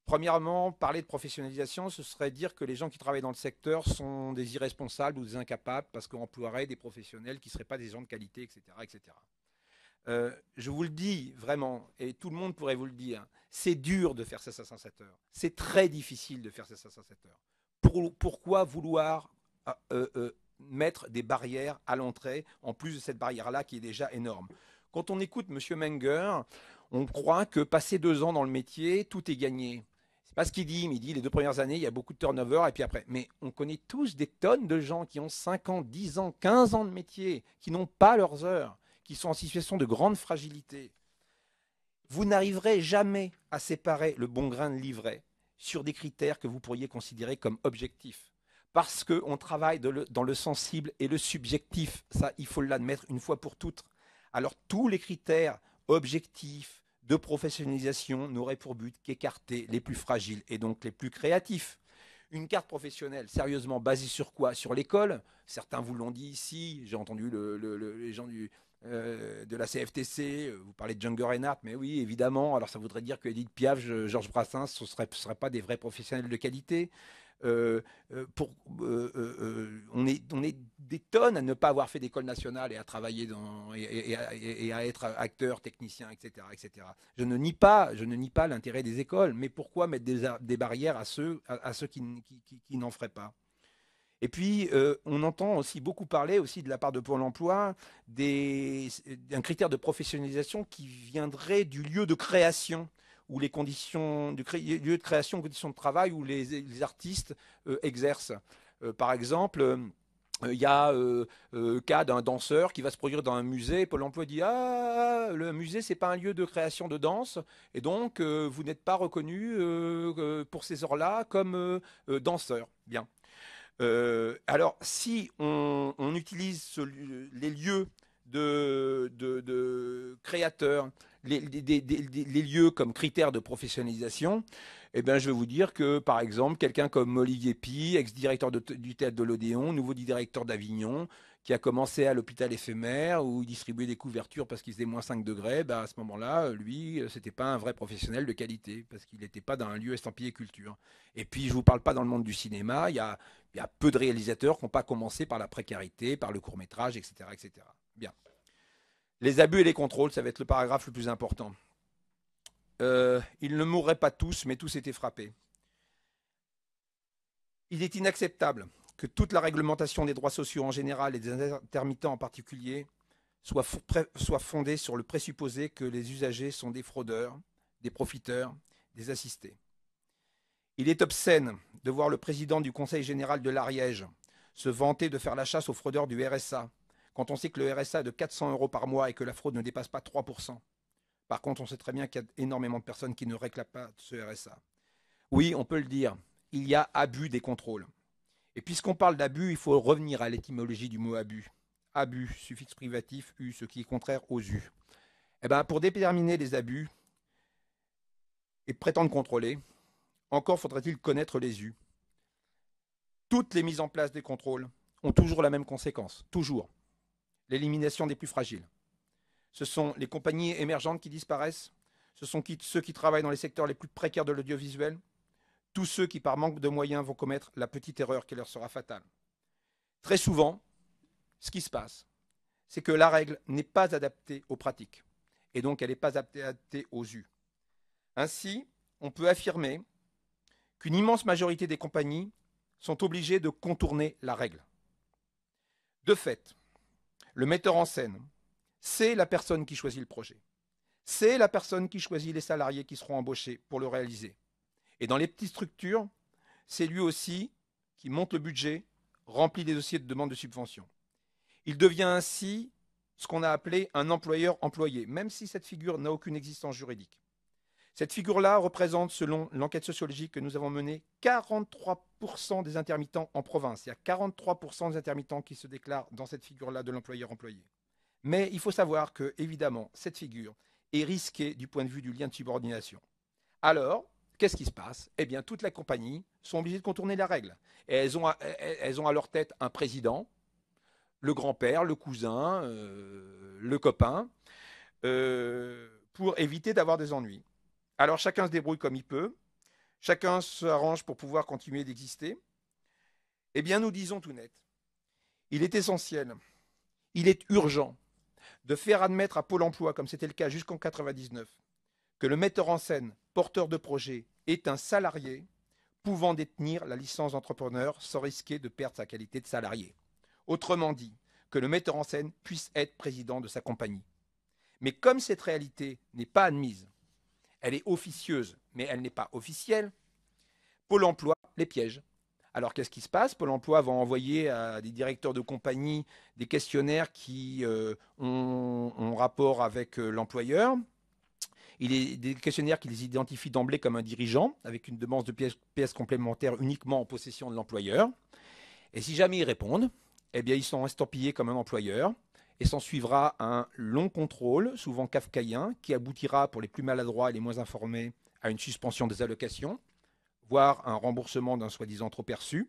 Speaker 3: Premièrement, parler de professionnalisation, ce serait dire que les gens qui travaillent dans le secteur sont des irresponsables ou des incapables parce qu'on emploierait des professionnels qui ne seraient pas des gens de qualité, etc. etc. Je vous le dis vraiment, et tout le monde pourrait vous le dire, c'est dur de faire ça 507 heures. C'est très difficile de faire ça 507 heures. Pourquoi vouloir mettre des barrières à l'entrée, en plus de cette barrière-là qui est déjà énorme? Quand on écoute M. Menger, on croit que passer 2 ans dans le métier, tout est gagné. C'est pas ce qu'il dit, mais il dit les 2 premières années, il y a beaucoup de turnover, et puis après. Mais on connaît tous des tonnes de gens qui ont 5 ans, 10 ans, 15 ans de métier, qui n'ont pas leurs heures, qui sont en situation de grande fragilité. Vous n'arriverez jamais à séparer le bon grain de l'ivraie sur des critères que vous pourriez considérer comme objectifs. Parce qu'on travaille dans le sensible et le subjectif. Ça, il faut l'admettre une fois pour toutes. Alors, tous les critères objectifs de professionnalisation n'auraient pour but qu'écarter les plus fragiles et donc les plus créatifs. Une carte professionnelle, sérieusement, basée sur quoi? Sur l'école. Certains vous l'ont dit ici. J'ai entendu les gens de la CFTC, vous parlez de Django Reinhardt, mais oui, évidemment. Alors ça voudrait dire que Edith Piaf, Georges Brassens, ce ne seraient pas des vrais professionnels de qualité. On est des tonnes à ne pas avoir fait d'école nationale et à travailler et à être acteur, technicien, etc., etc. Je ne nie pas l'intérêt des écoles, mais pourquoi mettre des barrières à ceux qui n'en feraient pas? Et puis, on entend aussi beaucoup parler aussi de la part de Pôle emploi d'un critère de professionnalisation qui viendrait du lieu de création ou les conditions du lieu de création, conditions de travail où les artistes exercent. Par exemple, il y a le cas d'un danseur qui va se produire dans un musée. Pôle emploi dit ah, le musée c'est pas un lieu de création de danse et donc vous n'êtes pas reconnu pour ces heures-là comme danseur. Bien. Alors, si on utilise les lieux de créateurs, les lieux comme critères de professionnalisation, eh bien, je vais vous dire que, par exemple, quelqu'un comme Olivier Py, ex-directeur du théâtre de l'Odéon, nouveau directeur d'Avignon, qui a commencé à l'hôpital éphémère où il distribuait des couvertures parce qu'il faisait moins 5 degrés, à ce moment-là, lui, c'était pas un vrai professionnel de qualité parce qu'il n'était pas dans un lieu estampillé culture. Et puis, je vous parle pas dans le monde du cinéma, il y a peu de réalisateurs qui n'ont pas commencé par la précarité, par le court-métrage, etc., etc. Bien. Les abus et les contrôles, ça va être le paragraphe le plus important. Ils ne mourraient pas tous, mais tous étaient frappés. Il est inacceptable que toute la réglementation des droits sociaux en général et des intermittents en particulier soit fondée sur le présupposé que les usagers sont des fraudeurs, des profiteurs, des assistés. Il est obscène de voir le président du Conseil général de l'Ariège se vanter de faire la chasse aux fraudeurs du RSA, quand on sait que le RSA est de 400 € par mois et que la fraude ne dépasse pas 3%. Par contre, on sait très bien qu'il y a énormément de personnes qui ne réclament pas ce RSA. Oui, on peut le dire, il y a abus des contrôles. Et puisqu'on parle d'abus, il faut revenir à l'étymologie du mot abus. Abus, suffixe privatif, u, ce qui est contraire aux u. Eh bien, pour déterminer les abus et prétendre contrôler, encore faudrait-il connaître les u. Toutes les mises en place des contrôles ont toujours la même conséquence, toujours. L'élimination des plus fragiles. Ce sont les compagnies émergentes qui disparaissent, ce sont ceux qui travaillent dans les secteurs les plus précaires de l'audiovisuel, tous ceux qui, par manque de moyens, vont commettre la petite erreur qui leur sera fatale. Très souvent, ce qui se passe, c'est que la règle n'est pas adaptée aux pratiques, et donc elle n'est pas adaptée aux us. Ainsi, on peut affirmer qu'une immense majorité des compagnies sont obligées de contourner la règle. De fait, le metteur en scène, c'est la personne qui choisit le projet. C'est la personne qui choisit les salariés qui seront embauchés pour le réaliser. Et dans les petites structures, c'est lui aussi qui monte le budget, remplit les dossiers de demande de subvention. Il devient ainsi ce qu'on a appelé un employeur-employé, même si cette figure n'a aucune existence juridique. Cette figure-là représente, selon l'enquête sociologique que nous avons menée, 43% des intermittents en province. Il y a 43% des intermittents qui se déclarent dans cette figure-là de l'employeur-employé. Mais il faut savoir que, évidemment, cette figure est risquée du point de vue du lien de subordination. Alors, qu'est-ce qui se passe? Eh bien, toutes les compagnies sont obligées de contourner la règle. Et elles ont à leur tête un président, le grand-père, le cousin, le copain, pour éviter d'avoir des ennuis. Alors, chacun se débrouille comme il peut. Chacun s'arrange pour pouvoir continuer d'exister. Eh bien, nous disons tout net. Il est essentiel, il est urgent de faire admettre à Pôle emploi, comme c'était le cas jusqu'en 1999, que le metteur en scène, porteur de projet, est un salarié pouvant détenir la licence d'entrepreneur sans risquer de perdre sa qualité de salarié. Autrement dit, que le metteur en scène puisse être président de sa compagnie. Mais comme cette réalité n'est pas admise, elle est officieuse, mais elle n'est pas officielle, Pôle emploi les piège. Alors qu'est-ce qui se passe? Pôle emploi va envoyer à des directeurs de compagnie des questionnaires qui ont rapport avec l'employeur. Il est des questionnaires qui les identifient d'emblée comme un dirigeant, avec une demande de pièces complémentaires uniquement en possession de l'employeur. Et si jamais ils répondent, eh bien ils sont estampillés comme un employeur. Et s'en suivra un long contrôle, souvent kafkaïen, qui aboutira pour les plus maladroits et les moins informés à une suspension des allocations, voire un remboursement d'un soi-disant trop perçu,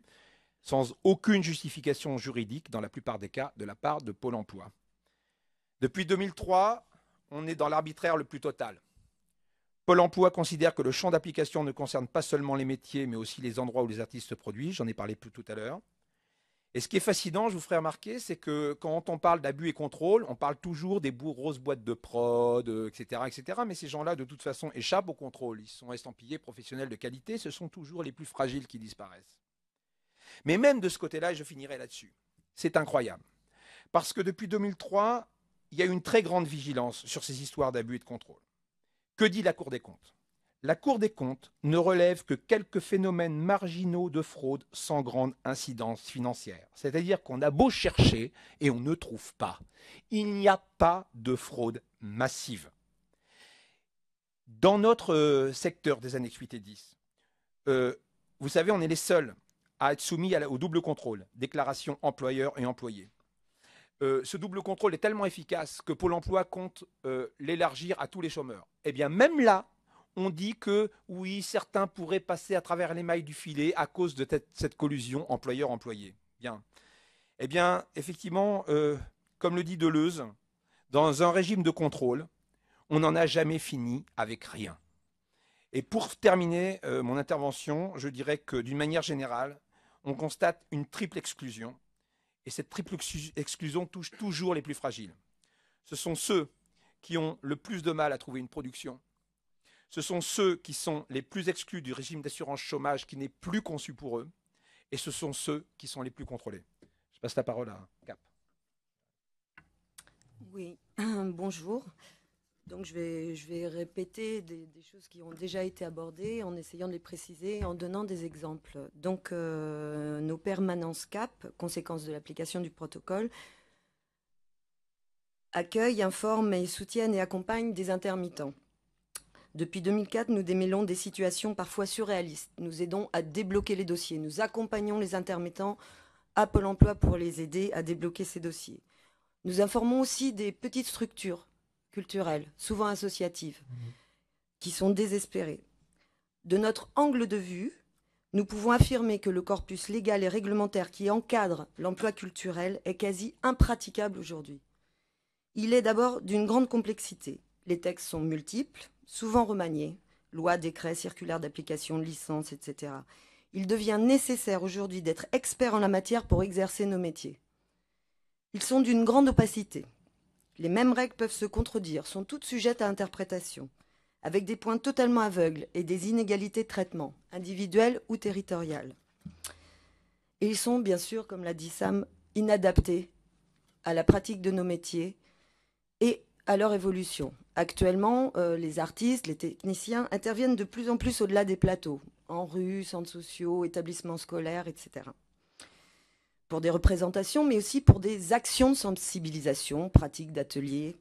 Speaker 3: sans aucune justification juridique dans la plupart des cas de la part de Pôle emploi. Depuis 2003, on est dans l'arbitraire le plus total. Pôle emploi considère que le champ d'application ne concerne pas seulement les métiers, mais aussi les endroits où les artistes se produisent. J'en ai parlé tout à l'heure. Et ce qui est fascinant, je vous ferai remarquer, c'est que quand on parle d'abus et contrôle, on parle toujours des grosses boîtes de prod, etc., etc. Mais ces gens-là, de toute façon, échappent au contrôle. Ils sont estampillés professionnels de qualité. Ce sont toujours les plus fragiles qui disparaissent. Mais même de ce côté-là, et je finirai là-dessus, c'est incroyable. Parce que depuis 2003, il y a une très grande vigilance sur ces histoires d'abus et de contrôle. Que dit la Cour des comptes? La Cour des comptes ne relève que quelques phénomènes marginaux de fraude sans grande incidence financière. C'est-à-dire qu'on a beau chercher et on ne trouve pas. Il n'y a pas de fraude massive. Dans notre secteur des annexes 8 et 10, vous savez, on est les seuls à être soumis au double contrôle, déclaration employeur et employé. Ce double contrôle est tellement efficace que Pôle emploi compte l'élargir à tous les chômeurs. Eh bien, même là, on dit que oui, certains pourraient passer à travers les mailles du filet à cause de cette collusion employeur-employé. Bien. Eh bien, effectivement, comme le dit Deleuze, dans un régime de contrôle, on n'en a jamais fini avec rien. Et pour terminer mon intervention, je dirais que d'une manière générale, on constate une triple exclusion. Et cette triple exclusion touche toujours les plus fragiles. Ce sont ceux qui ont le plus de mal à trouver une production. Ce sont ceux qui sont les plus exclus du régime d'assurance chômage qui n'est plus conçu pour eux. Et ce sont ceux qui sont les plus contrôlés. Je passe la parole à Cap.
Speaker 5: Oui, bonjour. Donc je vais répéter des choses qui ont déjà été abordées en essayant de les préciser, en donnant des exemples. Donc nos permanences CAP, conséquence de l'application du protocole, accueillent, informent et soutiennent et accompagnent des intermittents. Depuis 2004, nous démêlons des situations parfois surréalistes. Nous aidons à débloquer les dossiers. Nous accompagnons les intermittents à Pôle emploi pour les aider à débloquer ces dossiers. Nous informons aussi des petites structures culturelles, souvent associatives, qui sont désespérées. De notre angle de vue, nous pouvons affirmer que le corpus légal et réglementaire qui encadre l'emploi culturel est quasi impraticable aujourd'hui. Il est d'abord d'une grande complexité. Les textes sont multiples, souvent remaniés, lois, décrets, circulaires d'application, licences, etc. Il devient nécessaire aujourd'hui d'être expert en la matière pour exercer nos métiers. Ils sont d'une grande opacité. Les mêmes règles peuvent se contredire, sont toutes sujettes à interprétation, avec des points totalement aveugles et des inégalités de traitement, individuelles ou territoriales. Et ils sont, bien sûr, comme l'a dit Sam, inadaptés à la pratique de nos métiers et à leur évolution. Actuellement, les artistes, les techniciens interviennent de plus en plus au-delà des plateaux, en rue, centres sociaux, établissements scolaires, etc. Pour des représentations, mais aussi pour des actions de sensibilisation, pratiques d'ateliers,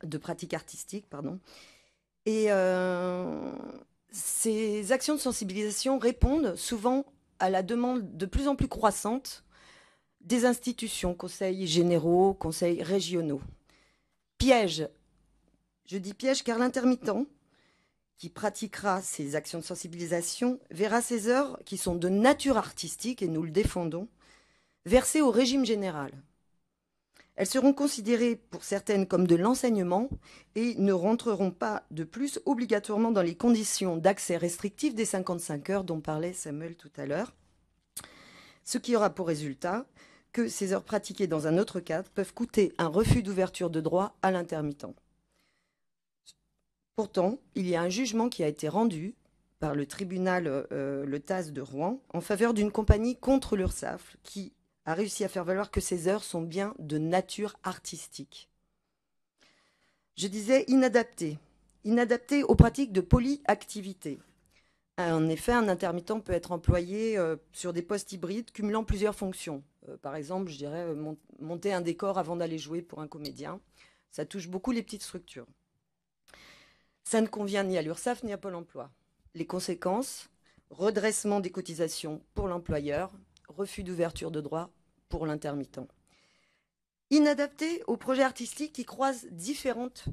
Speaker 5: de pratiques artistiques, pardon. Et ces actions de sensibilisation répondent souvent à la demande de plus en plus croissante des institutions, conseils généraux, conseils régionaux. Piège, je dis piège car l'intermittent qui pratiquera ces actions de sensibilisation verra ces heures qui sont de nature artistique, et nous le défendons, versées au régime général. Elles seront considérées pour certaines comme de l'enseignement et ne rentreront pas de plus obligatoirement dans les conditions d'accès restrictif des 55 heures dont parlait Samuel tout à l'heure, ce qui aura pour résultat que ces heures pratiquées dans un autre cadre peuvent coûter un refus d'ouverture de droit à l'intermittent. Pourtant, il y a un jugement qui a été rendu par le tribunal, le TAS de Rouen, en faveur d'une compagnie contre l'URSSAF qui a réussi à faire valoir que ces heures sont bien de nature artistique. Je disais inadaptées aux pratiques de polyactivité. En effet, un intermittent peut être employé sur des postes hybrides cumulant plusieurs fonctions. Par exemple, je dirais monter un décor avant d'aller jouer pour un comédien. Ça touche beaucoup les petites structures. Ça ne convient ni à l'URSSAF ni à Pôle emploi. Les conséquences, redressement des cotisations pour l'employeur, refus d'ouverture de droit pour l'intermittent. Inadapté aux projets artistiques qui croisent différentes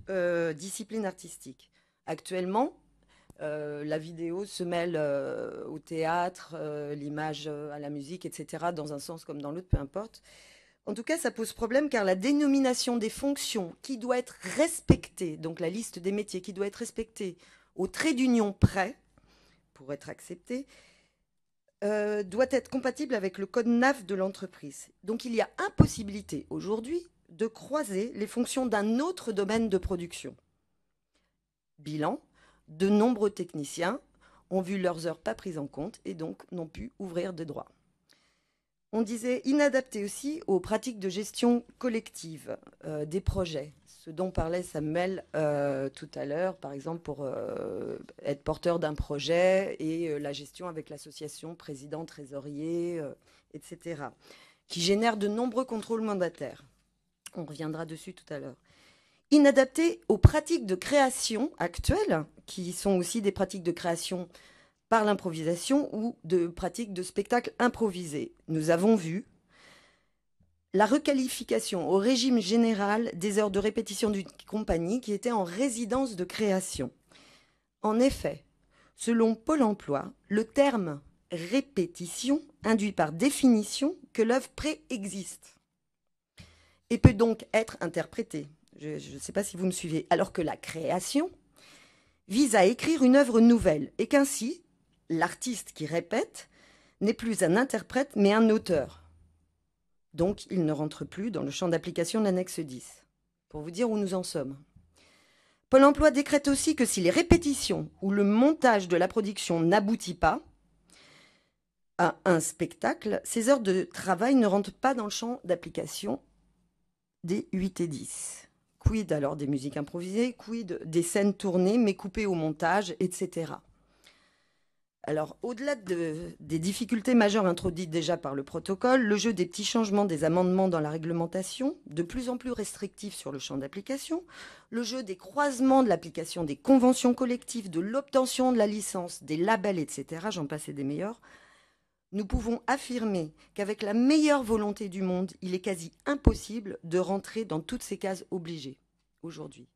Speaker 5: disciplines artistiques. Actuellement, la vidéo se mêle au théâtre, l'image à la musique, etc., dans un sens comme dans l'autre, peu importe. En tout cas, ça pose problème car la dénomination des fonctions qui doit être respectée, donc la liste des métiers qui doit être respectée au trait d'union près, pour être acceptée, doit être compatible avec le code NAF de l'entreprise. Donc il y a impossibilité aujourd'hui de croiser les fonctions d'un autre domaine de production. Bilan, de nombreux techniciens ont vu leurs heures pas prises en compte et donc n'ont pu ouvrir des droits. On disait inadapté aussi aux pratiques de gestion collective des projets, ce dont parlait Samuel tout à l'heure, par exemple pour être porteur d'un projet et la gestion avec l'association président, trésorier, etc., qui génère de nombreux contrôles mandataires. On reviendra dessus tout à l'heure. Inadapté aux pratiques de création actuelles, qui sont aussi des pratiques de création par l'improvisation ou de pratiques de spectacle improvisé. Nous avons vu la requalification au régime général des heures de répétition d'une compagnie qui était en résidence de création. En effet, selon Pôle emploi, le terme répétition induit par définition que l'œuvre préexiste et peut donc être interprétée. Je ne sais pas si vous me suivez. Alors que la création vise à écrire une œuvre nouvelle et qu'ainsi, l'artiste qui répète n'est plus un interprète mais un auteur. Donc, il ne rentre plus dans le champ d'application de l'annexe 10. Pour vous dire où nous en sommes. Pôle emploi décrète aussi que si les répétitions ou le montage de la production n'aboutit pas à un spectacle, ces heures de travail ne rentrent pas dans le champ d'application des 8 et 10. Quid alors des musiques improvisées, quid des scènes tournées mais coupées au montage, etc. Alors, au-delà des difficultés majeures introduites déjà par le protocole, le jeu des petits changements des amendements dans la réglementation, de plus en plus restrictifs sur le champ d'application, le jeu des croisements de l'application des conventions collectives, de l'obtention de la licence, des labels, etc., j'en passe et des meilleurs, nous pouvons affirmer qu'avec la meilleure volonté du monde, il est quasi impossible de rentrer dans toutes ces cases obligées aujourd'hui.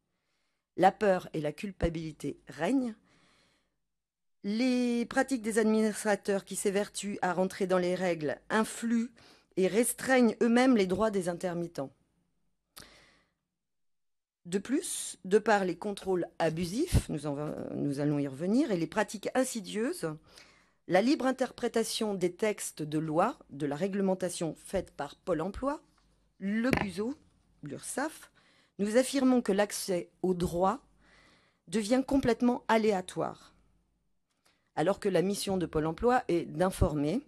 Speaker 5: La peur et la culpabilité règnent. Les pratiques des administrateurs qui s'évertuent à rentrer dans les règles influent et restreignent eux-mêmes les droits des intermittents. De plus, de par les contrôles abusifs, nous allons y revenir, et les pratiques insidieuses, la libre interprétation des textes de loi, de la réglementation faite par Pôle emploi, le GUSO, l'URSSAF, nous affirmons que l'accès aux droits devient complètement aléatoire. Alors que la mission de Pôle emploi est d'informer.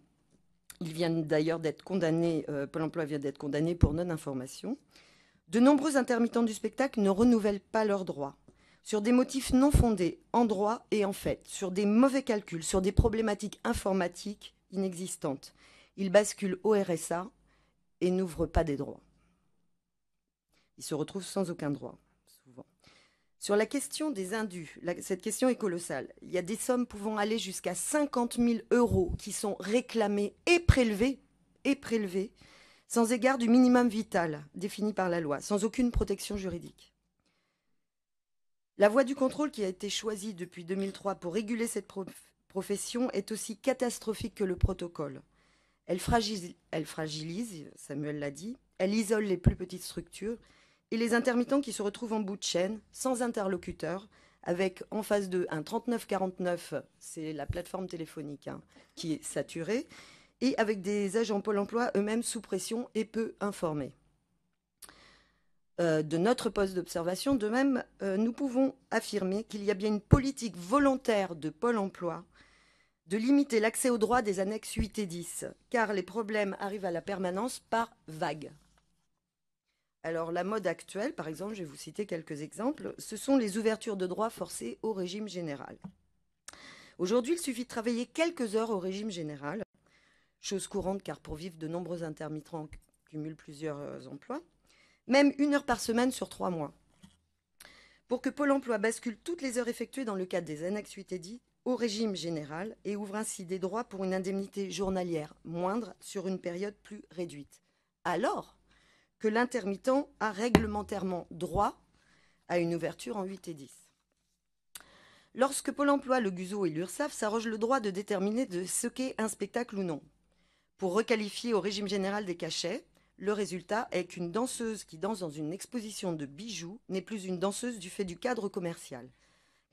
Speaker 5: Il vient d'ailleurs d'être condamné, Pôle emploi vient d'être condamné pour non-information. De nombreux intermittents du spectacle ne renouvellent pas leurs droits, sur des motifs non fondés, en droit et en fait, sur des mauvais calculs, sur des problématiques informatiques inexistantes. Ils basculent au RSA et n'ouvrent pas des droits. Ils se retrouvent sans aucun droit, souvent. Sur la question des indus, cette question est colossale. Il y a des sommes pouvant aller jusqu'à 50 000 € qui sont réclamées et prélevées sans égard du minimum vital défini par la loi, sans aucune protection juridique. La voie du contrôle qui a été choisie depuis 2003 pour réguler cette profession est aussi catastrophique que le protocole. Elle fragilise, Samuel l'a dit, elle isole les plus petites structures, et les intermittents qui se retrouvent en bout de chaîne, sans interlocuteur, avec en face d'eux un 3949, c'est la plateforme téléphonique qui est saturée, et avec des agents Pôle emploi eux-mêmes sous pression et peu informés. De notre poste d'observation, de même, nous pouvons affirmer qu'il y a bien une politique volontaire de Pôle emploi de limiter l'accès aux droits des annexes 8 et 10, car les problèmes arrivent à la permanence par vagues. Alors, la mode actuelle, par exemple, je vais vous citer quelques exemples, ce sont les ouvertures de droits forcées au régime général. Aujourd'hui, il suffit de travailler quelques heures au régime général, chose courante car pour vivre, de nombreux intermittents cumulent plusieurs emplois, même 1 heure par semaine sur 3 mois. Pour que Pôle emploi bascule toutes les heures effectuées dans le cadre des annexes 8 et 10 au régime général et ouvre ainsi des droits pour une indemnité journalière moindre sur une période plus réduite. Alors que l'intermittent a réglementairement droit à une ouverture en 8 et 10. Lorsque Pôle emploi, le GUSO et l'URSSAF s'arrogent le droit de déterminer de ce qu'est un spectacle ou non, pour requalifier au régime général des cachets, le résultat est qu'une danseuse qui danse dans une exposition de bijoux n'est plus une danseuse du fait du cadre commercial,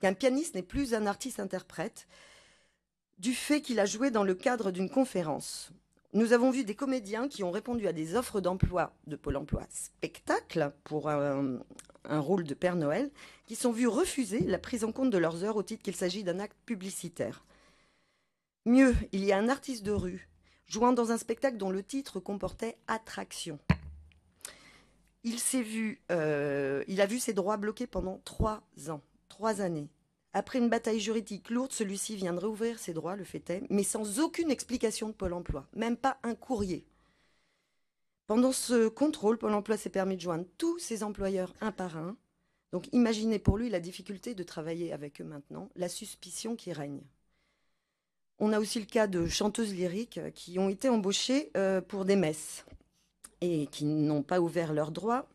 Speaker 5: qu'un pianiste n'est plus un artiste-interprète du fait qu'il a joué dans le cadre d'une conférence. Nous avons vu des comédiens qui ont répondu à des offres d'emploi de Pôle emploi spectacle pour un rôle de Père Noël, qui sont vus refuser la prise en compte de leurs heures au titre qu'il s'agit d'un acte publicitaire. Mieux, il y a un artiste de rue jouant dans un spectacle dont le titre comportait attraction. Il a vu ses droits bloqués pendant 3 ans, 3 années. Après une bataille juridique lourde, celui-ci vient de réouvrir ses droits, le fait est, mais sans aucune explication de Pôle emploi, même pas un courrier. Pendant ce contrôle, Pôle emploi s'est permis de joindre tous ses employeurs un par un. Donc imaginez pour lui la difficulté de travailler avec eux maintenant, la suspicion qui règne. On a aussi le cas de chanteuses lyriques qui ont été embauchées pour des messes et qui n'ont pas ouvert leurs droits.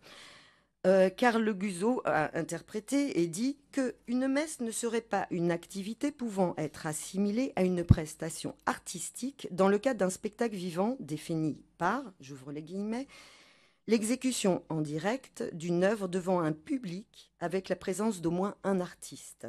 Speaker 5: Car le GUSO a interprété et dit qu'une messe ne serait pas une activité pouvant être assimilée à une prestation artistique dans le cadre d'un spectacle vivant défini par, j'ouvre les guillemets, l'exécution en direct d'une œuvre devant un public avec la présence d'au moins un artiste.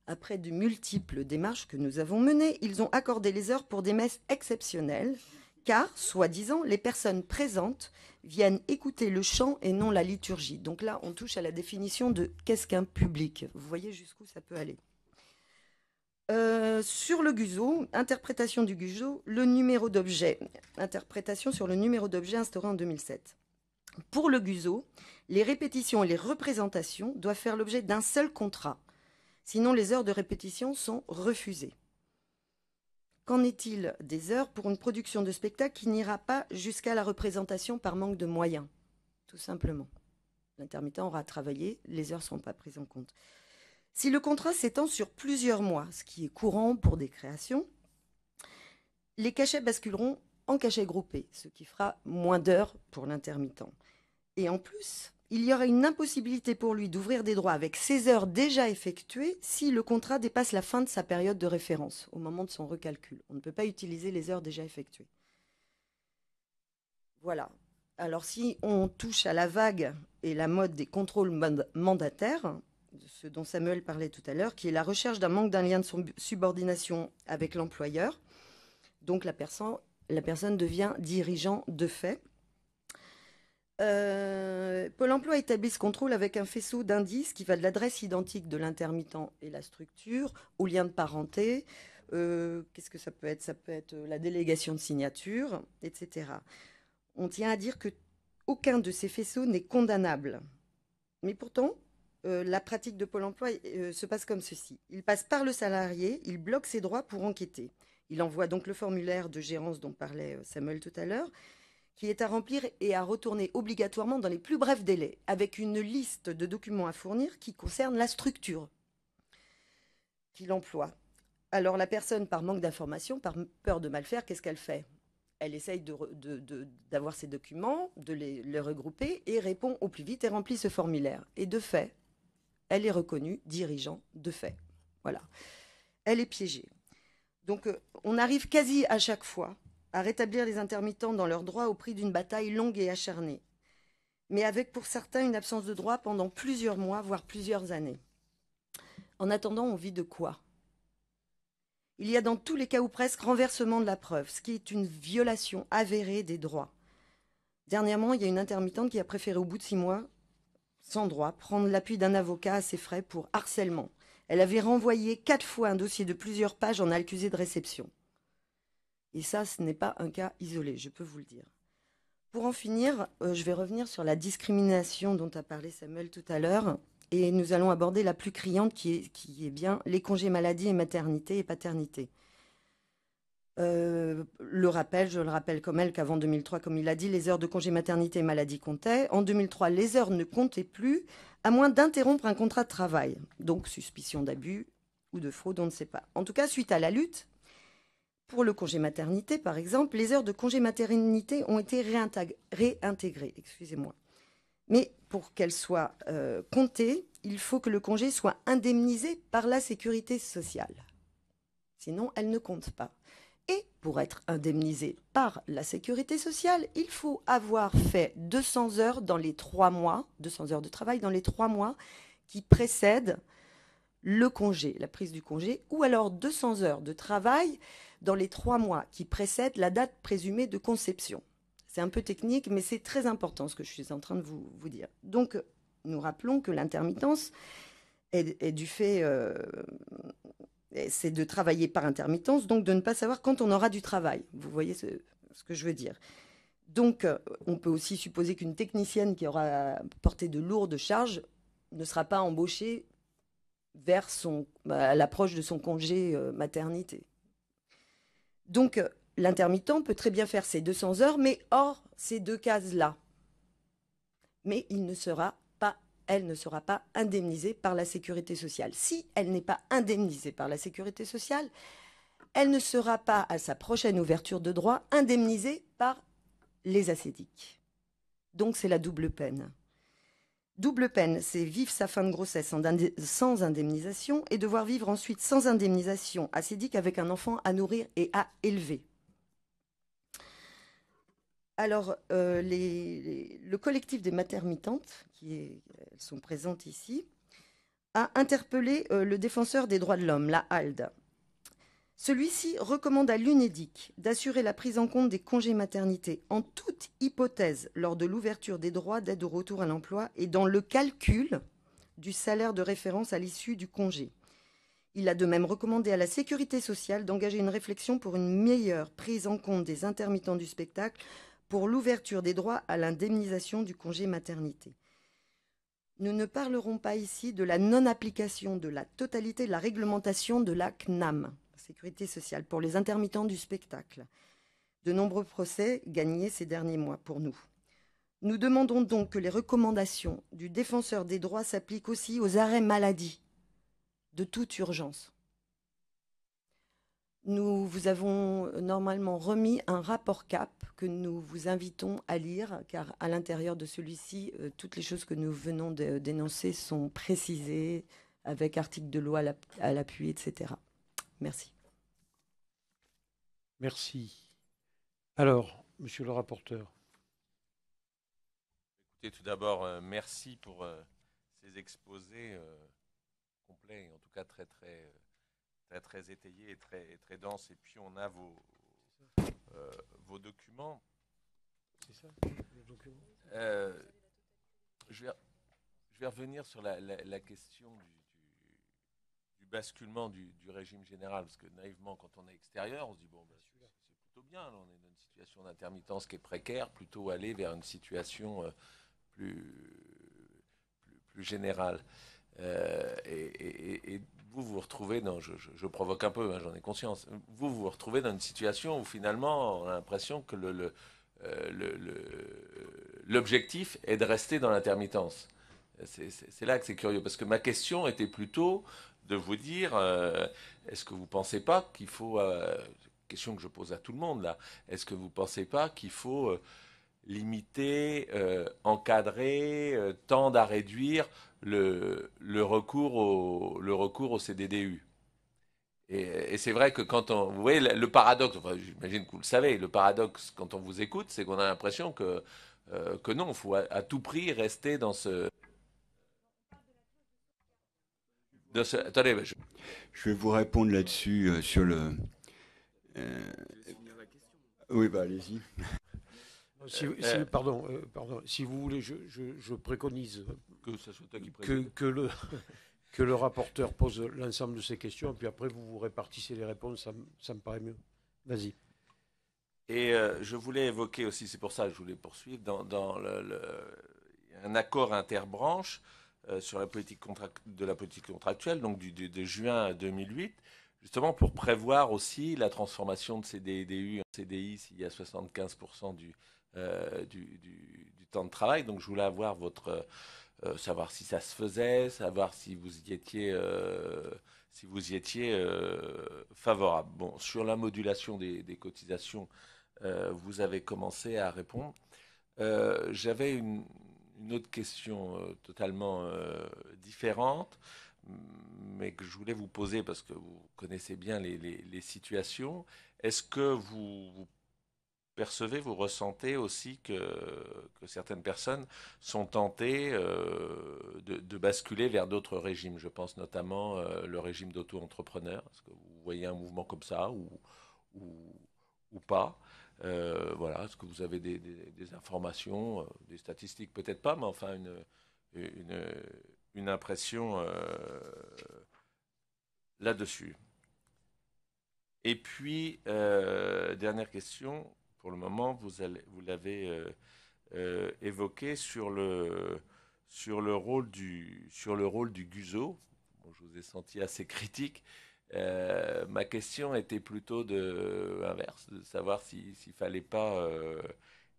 Speaker 5: Après de multiples démarches que nous avons menées, ils ont accordé les heures pour des messes exceptionnelles, car, soi-disant, les personnes présentes viennent écouter le chant et non la liturgie. Donc là, on touche à la définition de qu'est-ce qu'un public. Vous voyez jusqu'où ça peut aller. Sur le GUSO, interprétation du GUSO, le numéro d'objet. Interprétation sur le numéro d'objet instauré en 2007. Pour le GUSO, Les répétitions et les représentations doivent faire l'objet d'un seul contrat. Sinon, les heures de répétition sont refusées. Qu'en est-il des heures pour une production de spectacle qui n'ira pas jusqu'à la représentation par manque de moyens? Tout simplement. L'intermittent aura travaillé, les heures ne seront pas prises en compte. Si le contrat s'étend sur plusieurs mois, ce qui est courant pour des créations, les cachets basculeront en cachets groupés, ce qui fera moins d'heures pour l'intermittent. Et en plus, il y aura une impossibilité pour lui d'ouvrir des droits avec ses heures déjà effectuées si le contrat dépasse la fin de sa période de référence, au moment de son recalcul. On ne peut pas utiliser les heures déjà effectuées. Voilà. Alors si on touche à la vague et la mode des contrôles mandataires, ce dont Samuel parlait tout à l'heure, qui est la recherche d'un manque d'un lien de subordination avec l'employeur, donc la personne devient dirigeant de fait. Pôle emploi établit ce contrôle avec un faisceau d'indices qui va de l'adresse identique de l'intermittent et la structure, au lien de parenté. Qu'est-ce que ça peut être? Ça peut être la délégation de signature, etc. On tient à dire qu'aucun de ces faisceaux n'est condamnable. Mais pourtant, la pratique de Pôle emploi se passe comme ceci. Il passe par le salarié, il bloque ses droits pour enquêter. Il envoie donc le formulaire de gérance dont parlait Samuel tout à l'heure, qui est à remplir et à retourner obligatoirement dans les plus brefs délais, avec une liste de documents à fournir qui concerne la structure qu'il emploie. Alors la personne, par manque d'information, par peur de mal faire, qu'est-ce qu'elle fait? Elle essaye d'avoir ces documents, de les regrouper et répond au plus vite et remplit ce formulaire. Et de fait, elle est reconnue dirigeant de fait. Voilà. Elle est piégée. Donc on arrive quasi à chaque fois à rétablir les intermittents dans leurs droits au prix d'une bataille longue et acharnée, mais avec pour certains une absence de droit pendant plusieurs mois, voire plusieurs années. En attendant, on vit de quoi? Il y a dans tous les cas ou presque renversement de la preuve, ce qui est une violation avérée des droits. Dernièrement, il y a une intermittente qui a préféré au bout de 6 mois, sans droit, prendre l'appui d'un avocat à ses frais pour harcèlement. Elle avait renvoyé 4 fois un dossier de plusieurs pages en accusé de réception. Et ça, ce n'est pas un cas isolé, je peux vous le dire. Pour en finir, je vais revenir sur la discrimination dont a parlé Samuel tout à l'heure. Et nous allons aborder la plus criante qui est bien les congés maladie et maternité et paternité. Je le rappelle comme elle qu'avant 2003, comme il a dit, les heures de congé maternité et maladie comptaient. En 2003, les heures ne comptaient plus, à moins d'interrompre un contrat de travail. Donc, suspicion d'abus ou de fraude, on ne sait pas. En tout cas, suite à la lutte, pour le congé maternité, par exemple, les heures de congé maternité ont été réintégrées. Excusez-moi. Mais pour qu'elles soient comptées, il faut que le congé soit indemnisé par la sécurité sociale. Sinon, elle ne compte pas. Et pour être indemnisé par la sécurité sociale, il faut avoir fait 200 heures dans les 3 mois, 200 heures de travail dans les 3 mois qui précèdent le congé, la prise du congé, ou alors 200 heures de travail dans les 3 mois qui précèdent la date présumée de conception. C'est un peu technique, mais c'est très important ce que je suis en train de vous dire. Donc, nous rappelons que l'intermittence est du fait... c'est de travailler par intermittence, donc de ne pas savoir quand on aura du travail. Vous voyez ce que je veux dire. Donc, on peut aussi supposer qu'une technicienne qui aura porté de lourdes charges ne sera pas embauchée à l'approche de son congé maternité. Donc, l'intermittent peut très bien faire ses 200 heures, mais hors ces 2 cases-là. Mais elle ne sera pas indemnisée par la sécurité sociale. Si elle n'est pas indemnisée par la sécurité sociale, elle ne sera pas, à sa prochaine ouverture de droit, indemnisée par les ACEDIC. Donc, c'est la double peine. Double peine, c'est vivre sa fin de grossesse sans indemnisation et devoir vivre ensuite sans indemnisation ACEDIC avec un enfant à nourrir et à élever. Alors, le collectif des matermittantes, elles sont présentes ici, a interpellé le défenseur des droits de l'homme, la HALD. Celui-ci recommande à l'UNEDIC d'assurer la prise en compte des congés maternité en toute hypothèse lors de l'ouverture des droits d'aide au retour à l'emploi et dans le calcul du salaire de référence à l'issue du congé. Il a de même recommandé à la sécurité sociale d'engager une réflexion pour une meilleure prise en compte des intermittents du spectacle pour l'ouverture des droits à l'indemnisation du congé maternité. Nous ne parlerons pas ici de la non-application de la totalité de la réglementation de la CNAM, Sécurité sociale, pour les intermittents du spectacle. De nombreux procès gagnés ces derniers mois pour nous. Nous demandons donc que les recommandations du défenseur des droits s'appliquent aussi aux arrêts maladie de toute urgence. Nous vous avons normalement remis un rapport CAP que nous vous invitons à lire, car à l'intérieur de celui-ci, toutes les choses que nous venons de dénoncer sont précisées avec article de loi à l'appui, etc. Merci.
Speaker 1: Merci. Alors, monsieur le rapporteur.
Speaker 4: Écoutez, tout d'abord, merci pour ces exposés complets, en tout cas très étayés et très denses. Et puis on a vos documents.
Speaker 1: C'est ça, le document.
Speaker 4: Je vais revenir sur la question du basculement du régime général, parce que naïvement, quand on est extérieur, on se dit bon, ben, c'est plutôt bien, là, on est dans une situation d'intermittence qui est précaire, plutôt aller vers une situation plus générale. Et vous vous retrouvez dans, je provoque un peu, hein, j'en ai conscience, vous vous retrouvez dans une situation où finalement on a l'impression que l'objectif est de rester dans l'intermittence. C'est là que c'est curieux, parce que ma question était plutôt de vous dire, est-ce que vous ne pensez pas qu'il faut, question que je pose à tout le monde là, est-ce que vous ne pensez pas qu'il faut limiter, encadrer, tendre à réduire le recours au CDDU. Et c'est vrai que quand on... Vous voyez, le paradoxe, enfin, j'imagine que vous le savez, le paradoxe quand on vous écoute, c'est qu'on a l'impression que non, il faut à tout prix rester dans ce... Attendez,
Speaker 6: je vais vous répondre là-dessus sur le... Oui, bah allez-y.
Speaker 1: Pardon, si vous voulez, je préconise
Speaker 4: que ça soit toi qui préside.
Speaker 1: que le rapporteur pose l'ensemble de ces questions, et puis après vous répartissez les réponses, ça me paraît mieux. Vas-y.
Speaker 4: Et je voulais évoquer aussi, c'est pour ça que je voulais poursuivre, dans un accord interbranche sur la politique contractuelle, donc de juin 2008, justement pour prévoir aussi la transformation de CDDU en CDI s'il y a 75% du temps de travail. Donc je voulais avoir savoir si ça se faisait, savoir si vous y étiez, favorable. Bon, sur la modulation des cotisations, vous avez commencé à répondre. J'avais une autre question totalement différente, mais que je voulais vous poser parce que vous connaissez bien les situations. Est-ce que vous percevez, vous ressentez aussi que certaines personnes sont tentées de basculer vers d'autres régimes? Je pense notamment le régime d'auto-entrepreneur. Est-ce que vous voyez un mouvement comme ça ou pas? Voilà, est-ce que vous avez des informations, des statistiques peut-être pas, mais enfin une impression là-dessus? Et puis, dernière question, pour le moment, vous l'avez évoqué sur le rôle du GUSO. Bon, je vous ai senti assez critique. Ma question était plutôt inverse, de savoir s'il fallait pas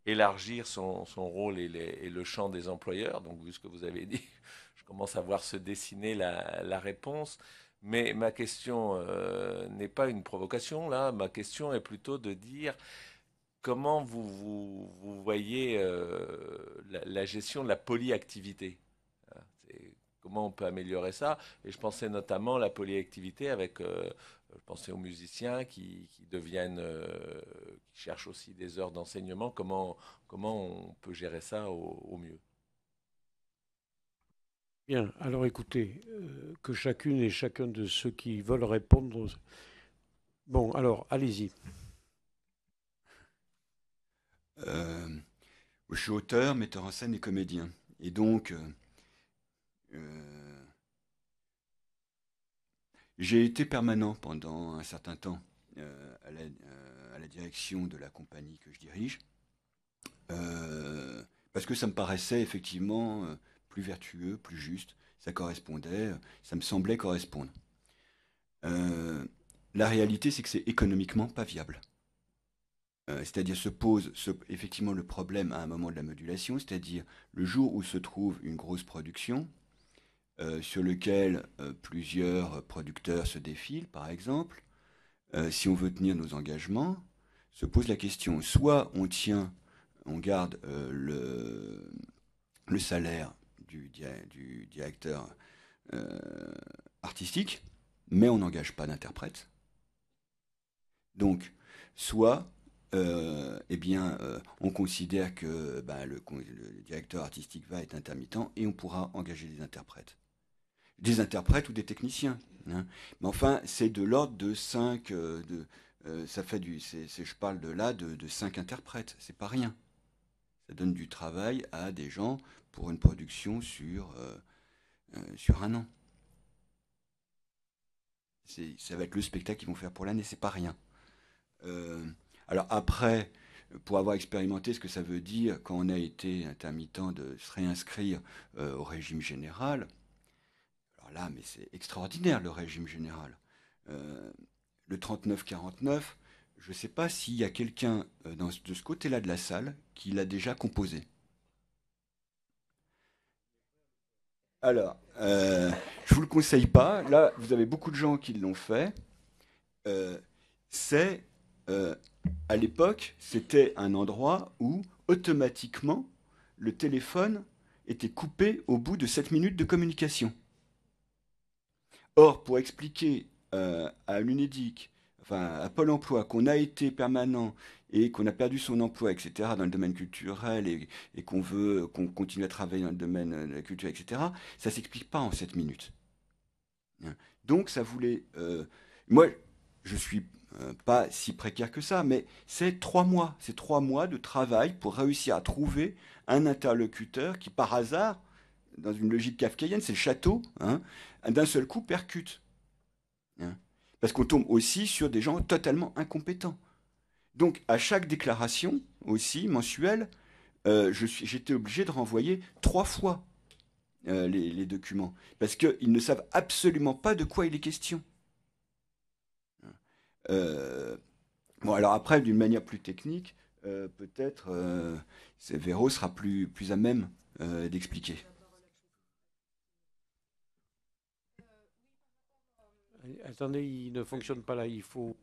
Speaker 4: élargir son rôle et le champ des employeurs. Donc, vu ce que vous avez dit, je commence à voir se dessiner la réponse. Mais ma question n'est pas une provocation, là. Ma question est plutôt de dire comment vous voyez la gestion de la polyactivité. Comment on peut améliorer ça? Et je pensais notamment à la polyactivité avec, je pensais aux musiciens qui deviennent, qui cherchent aussi des heures d'enseignement. Comment on peut gérer ça au mieux?
Speaker 1: Bien, alors écoutez, que chacune et chacun de ceux qui veulent répondre... Bon, alors, allez-y.
Speaker 6: Je suis auteur, metteur en scène et comédien. Et donc, j'ai été permanent pendant un certain temps à la direction de la compagnie que je dirige, parce que ça me paraissait effectivement plus vertueux, plus juste. Ça correspondait, ça me semblait correspondre. La réalité, c'est que c'est économiquement pas viable. C'est-à-dire se pose effectivement le problème à un moment de la modulation, c'est-à-dire le jour où se trouve une grosse production, sur lequel plusieurs producteurs se défilent, par exemple, si on veut tenir nos engagements, se pose la question, soit on garde le salaire du directeur artistique, mais on n'engage pas d'interprète. Donc, soit on considère que le directeur artistique va être intermittent et on pourra engager des interprètes. Des interprètes ou des techniciens. Hein. Mais enfin, c'est de l'ordre de 5, ça fait je parle de 5 interprètes, c'est pas rien. Ça donne du travail à des gens pour une production sur un an. Ça va être le spectacle qu'ils vont faire pour l'année, c'est pas rien. Alors après, pour avoir expérimenté ce que ça veut dire quand on a été intermittent de se réinscrire au régime général, alors là, mais c'est extraordinaire le régime général. Le 39-49, je ne sais pas s'il y a quelqu'un de ce côté-là de la salle qui l'a déjà composé. Alors, je ne vous le conseille pas. Là, vous avez beaucoup de gens qui l'ont fait. À l'époque, c'était un endroit où automatiquement le téléphone était coupé au bout de 7 minutes de communication. Or, pour expliquer à l'UNEDIC, enfin à Pôle emploi, qu'on a été permanent et qu'on a perdu son emploi, etc., dans le domaine culturel et qu'on continue à travailler dans le domaine de la culture, etc., ça ne s'explique pas en 7 minutes. Donc, ça voulait... moi, je suis pas si précaire que ça, mais c'est 3 mois. C'est 3 mois de travail pour réussir à trouver un interlocuteur qui, par hasard, dans une logique kafkaïenne, c'est le château, hein, d'un seul coup percute. Hein. Parce qu'on tombe aussi sur des gens totalement incompétents. Donc, à chaque déclaration, aussi, mensuelle, j'étais obligé de renvoyer 3 fois les documents. Parce qu'ils ne savent absolument pas de quoi il est question. Bon, alors après, d'une manière plus technique, peut-être Véro sera plus à même d'expliquer.
Speaker 1: Attendez, il ne fonctionne pas là, il faut...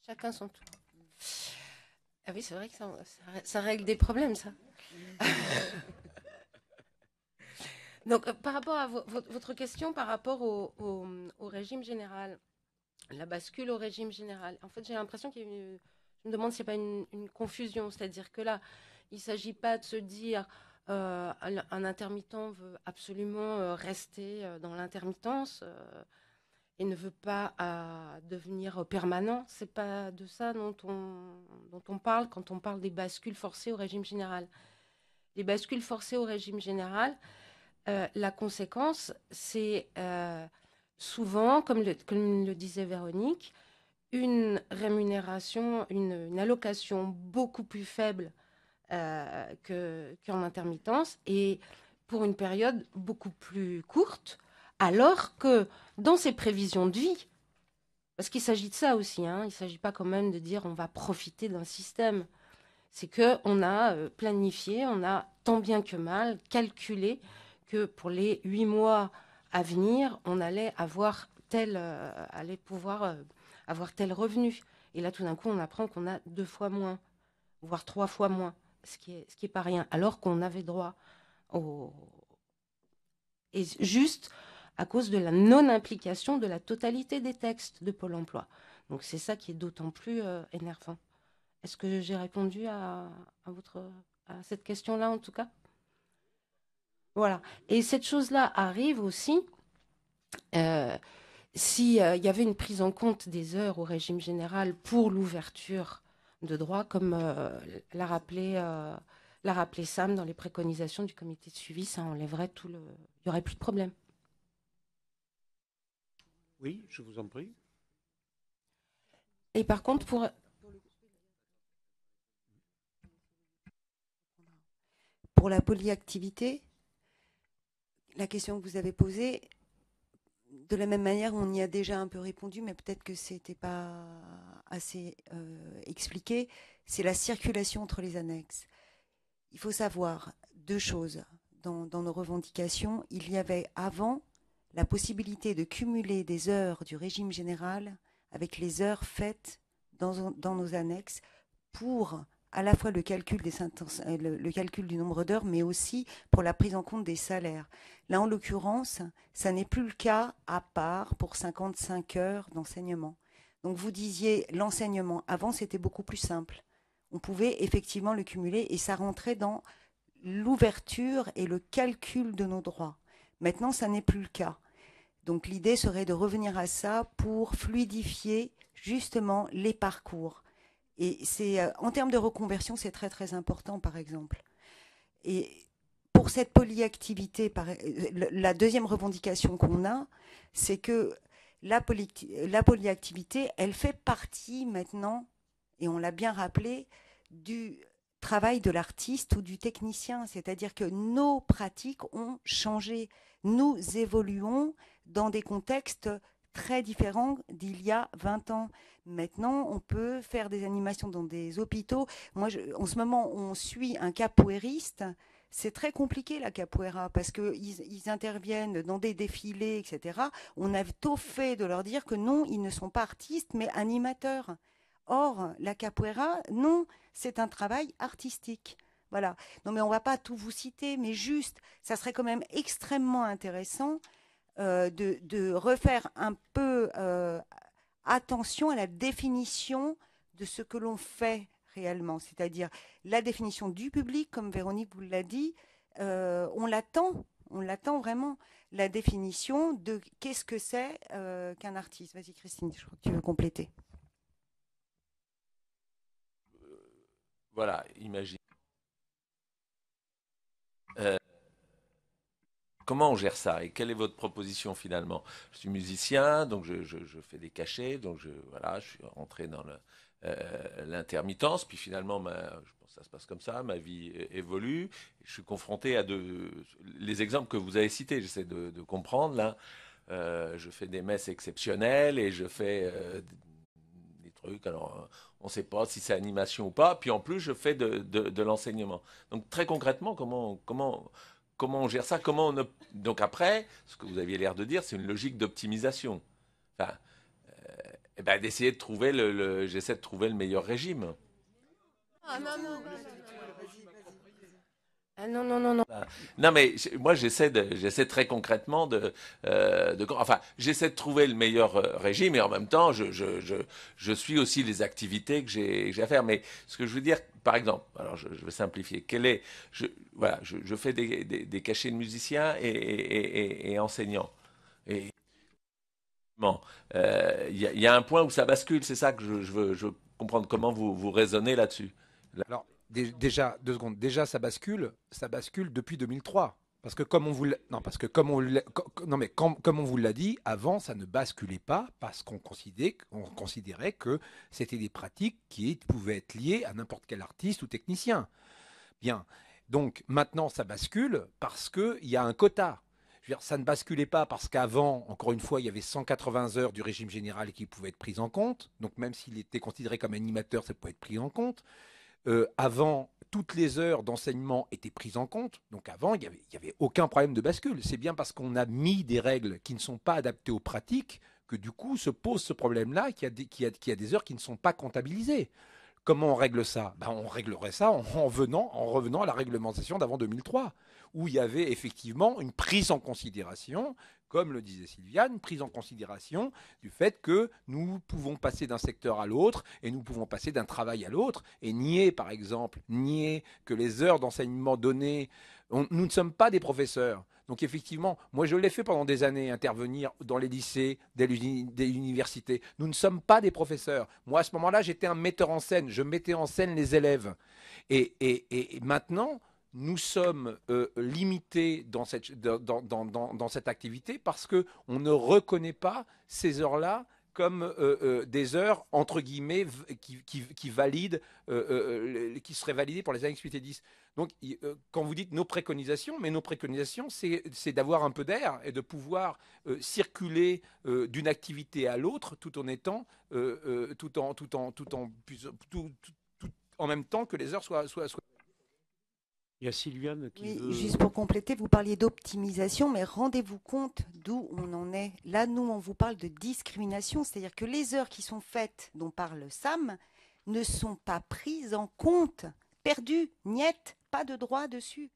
Speaker 7: Chacun son tour. Ah oui, c'est vrai que ça règle des problèmes, ça. Donc, par rapport à votre question, par rapport au régime général, la bascule au régime général, en fait, j'ai l'impression qu'il y a je me demande s'il n'y a pas une confusion. C'est-à-dire que là, il ne s'agit pas de se dire un intermittent veut absolument rester dans l'intermittence et ne veut pas devenir permanent. Ce n'est pas de ça dont on parle quand on parle des bascules forcées au régime général. Les bascules forcées au régime général, la conséquence, c'est souvent, comme le disait Véronique, une rémunération, une allocation beaucoup plus faible qu'en intermittence et pour une période beaucoup plus courte, alors que dans ces prévisions de vie, parce qu'il s'agit de ça aussi, hein, il ne s'agit pas quand même de dire on va profiter d'un système, c'est qu'on a planifié, on a tant bien que mal calculé que pour les 8 mois à venir, on allait pouvoir avoir tel revenu. Et là, tout d'un coup, on apprend qu'on a 2 fois moins, voire 3 fois moins, ce qui est pas rien, alors qu'on avait droit et juste à cause de la non-implication de la totalité des textes de Pôle emploi. Donc c'est ça qui est d'autant plus énervant. Est-ce que j'ai répondu à cette question-là, en tout cas? Voilà. Et cette chose-là arrive aussi s'il y avait une prise en compte des heures au régime général pour l'ouverture de droit, comme l'a rappelé Sam dans les préconisations du comité de suivi, ça enlèverait il n'y aurait plus de problème.
Speaker 1: Oui, je vous en prie.
Speaker 7: Et par contre, pour...
Speaker 8: pour la polyactivité, la question que vous avez posée, de la même manière, on y a déjà un peu répondu, mais peut-être que ce n'était pas assez expliqué, c'est la circulation entre les annexes. Il faut savoir deux choses dans nos revendications. Il y avait avant la possibilité de cumuler des heures du régime général avec les heures faites dans nos annexes pour à la fois le calcul du nombre d'heures, mais aussi pour la prise en compte des salaires. Là, en l'occurrence, ça n'est plus le cas à part pour 55 heures d'enseignement. Donc vous disiez l'enseignement. Avant, c'était beaucoup plus simple. On pouvait effectivement le cumuler et ça rentrait dans l'ouverture et le calcul de nos droits. Maintenant, ça n'est plus le cas. Donc l'idée serait de revenir à ça pour fluidifier justement les parcours. Et c'est, en termes de reconversion, c'est très très important, par exemple. Et pour cette polyactivité, la deuxième revendication qu'on a, c'est que la polyactivité, elle fait partie maintenant, et on l'a bien rappelé, du travail de l'artiste ou du technicien. C'est-à-dire que nos pratiques ont changé. Nous évoluons dans des contextes très différents d'il y a 20 ans. Maintenant, on peut faire des animations dans des hôpitaux. Moi, en ce moment, on suit un capoeiriste. C'est très compliqué, la capoeira, parce qu'ils interviennent dans des défilés, etc. On a tôt fait de leur dire que non, ils ne sont pas artistes, mais animateurs. Or, la capoeira, non, c'est un travail artistique. Voilà. Non, mais on ne va pas tout vous citer, mais juste, ça serait quand même extrêmement intéressant de refaire un peu attention à la définition de ce que l'on fait réellement, c'est-à-dire la définition du public, comme Véronique vous l'a dit, on l'attend vraiment, la définition de qu'est-ce que c'est qu'un artiste. Vas-y Christine, je crois que tu veux compléter.
Speaker 4: Voilà, imagine. Comment on gère ça et quelle est votre proposition finalement? Je suis musicien, donc je fais des cachets, donc voilà, je suis rentré dans l'intermittence, puis finalement, je pense que ça se passe comme ça, ma vie évolue, je suis confronté à les exemples que vous avez cités, j'essaie de comprendre là. Je fais des messes exceptionnelles et je fais des trucs, alors on ne sait pas si c'est animation ou pas, puis en plus je fais de l'enseignement. Donc très concrètement, comment on gère ça? Donc après, ce que vous aviez l'air de dire, c'est une logique d'optimisation. Enfin, d'essayer de trouver j'essaie de trouver le meilleur régime.
Speaker 7: Ah, non, non, non, non. Ah, non, non, non, non.
Speaker 4: Non, mais moi, j'essaie très concrètement enfin, j'essaie de trouver le meilleur régime et en même temps, je suis aussi les activités que j'ai à faire. Mais ce que je veux dire, par exemple, alors je vais simplifier, voilà, je fais des cachets de musiciens et enseignants. Et bon, il y a un point où ça bascule, c'est ça que je veux comprendre comment vous raisonnez là-dessus.
Speaker 3: Alors, déjà, 2 secondes. Déjà, ça bascule depuis 2003. Parce que comme on vous l'a, non, parce que comme on l'a, non, mais comme on vous l'a dit, avant, ça ne basculait pas parce qu'on considérait que c'était des pratiques qui pouvaient être liées à n'importe quel artiste ou technicien. Bien. Donc, maintenant, ça bascule parce qu'il y a un quota. Je veux dire, ça ne basculait pas parce qu'avant, encore une fois, il y avait 180 heures du régime général qui pouvaient être prises en compte. Donc, même s'il était considéré comme animateur, ça pouvait être pris en compte. Avant, toutes les heures d'enseignement étaient prises en compte. Donc avant, il n'y avait aucun problème de bascule. C'est bien parce qu'on a mis des règles qui ne sont pas adaptées aux pratiques que du coup se pose ce problème-là, qu'il y a des heures qui ne sont pas comptabilisées. Comment on règle ça? On réglerait ça en revenant à la réglementation d'avant 2003, où il y avait effectivement une prise en considération, comme le disait Sylviane, une prise en considération du fait que nous pouvons passer d'un secteur à l'autre et nous pouvons passer d'un travail à l'autre et nier, par exemple, que les heures d'enseignement données, nous ne sommes pas des professeurs. Donc effectivement, moi je l'ai fait pendant des années, intervenir dans les lycées, des universités. Nous ne sommes pas des professeurs. Moi à ce moment-là, j'étais un metteur en scène, je mettais en scène les élèves. Et maintenant, nous sommes limités dans cette activité parce qu'on ne reconnaît pas ces heures-là comme des heures, entre guillemets, qui seraient validées pour les annexes 8 et 10. Donc, quand vous dites nos préconisations, c'est d'avoir un peu d'air et de pouvoir circuler d'une activité à l'autre tout en étant, en même temps que les heures soient.
Speaker 1: Il y a Sylviane qui
Speaker 8: Oui,
Speaker 1: veut...
Speaker 8: juste pour compléter, vous parliez d'optimisation, mais rendez-vous compte d'où on en est. Là, nous, on vous parle de discrimination, c'est-à-dire que les heures qui sont faites, dont parle Sam, ne sont pas prises en compte, perdues, niettes, pas de droit dessus.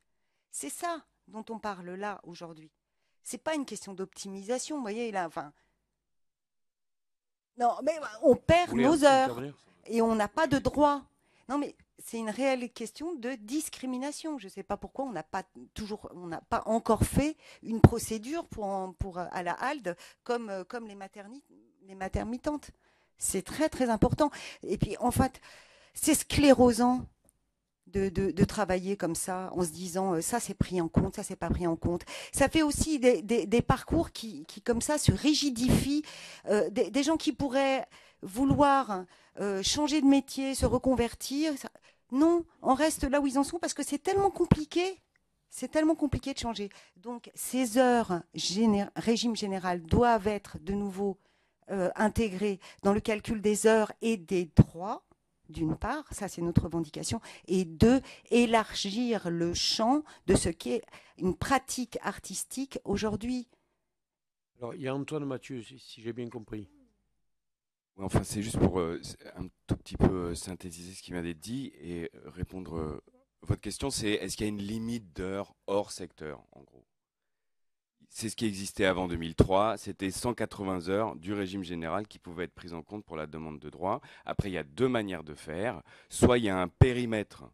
Speaker 8: C'est ça dont on parle là aujourd'hui. C'est pas une question d'optimisation, vous voyez là. Enfin, non, mais on perd
Speaker 1: Vous voulez
Speaker 8: nos heures
Speaker 1: intervenir
Speaker 8: et on n'a pas de droit. Non, mais c'est une réelle question de discrimination. Je ne sais pas pourquoi on n'a pas encore fait une procédure à la HALD comme les maternitantes. C'est très très important. Et puis en fait, c'est sclérosant de travailler comme ça en se disant ça c'est pris en compte, ça c'est pas pris en compte. Ça fait aussi des parcours qui comme ça se rigidifient, des gens qui pourraient vouloir changer de métier, se reconvertir. Non, on reste là où ils en sont parce que c'est tellement compliqué. C'est tellement compliqué de changer. Donc ces heures régime général doivent être de nouveau intégrées dans le calcul des heures et des droits. D'une part, ça c'est notre revendication, et deux, élargir le champ de ce qu'est une pratique artistique aujourd'hui.
Speaker 1: Alors, il y a Antoine Mathieu, si j'ai bien compris.
Speaker 2: Ouais, enfin, c'est juste pour un tout petit peu synthétiser ce qui vient d'être dit et répondre. Votre question, c'est est-ce qu'il y a une limite d'heures hors secteur, en gros? C'est ce qui existait avant 2003, c'était 180 heures du régime général qui pouvaient être prises en compte pour la demande de droit. Après, il y a deux manières de faire. Soit il y a un périmètre,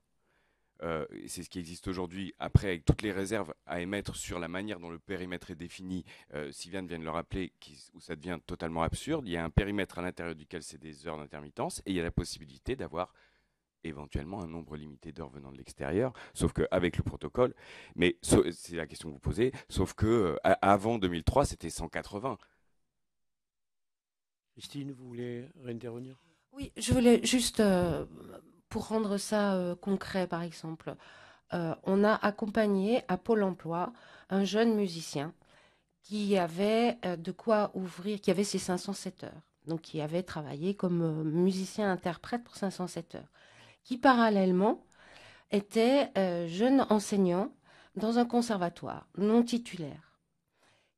Speaker 2: c'est ce qui existe aujourd'hui, après avec toutes les réserves à émettre sur la manière dont le périmètre est défini, Sylviane vient de le rappeler, où ça devient totalement absurde. Il y a un périmètre à l'intérieur duquel c'est des heures d'intermittence et il y a la possibilité d'avoir éventuellement un nombre limité d'heures venant de l'extérieur, sauf qu'avec le protocole, mais c'est la question que vous posez, sauf que avant 2003, c'était 180.
Speaker 1: Christine, vous voulez réintervenir?
Speaker 7: Oui, je voulais juste, pour rendre ça concret, par exemple, on a accompagné à Pôle emploi un jeune musicien qui avait de quoi ouvrir, qui avait ses 507 heures, donc qui avait travaillé comme musicien-interprète pour 507 heures, qui parallèlement était jeune enseignant dans un conservatoire non titulaire.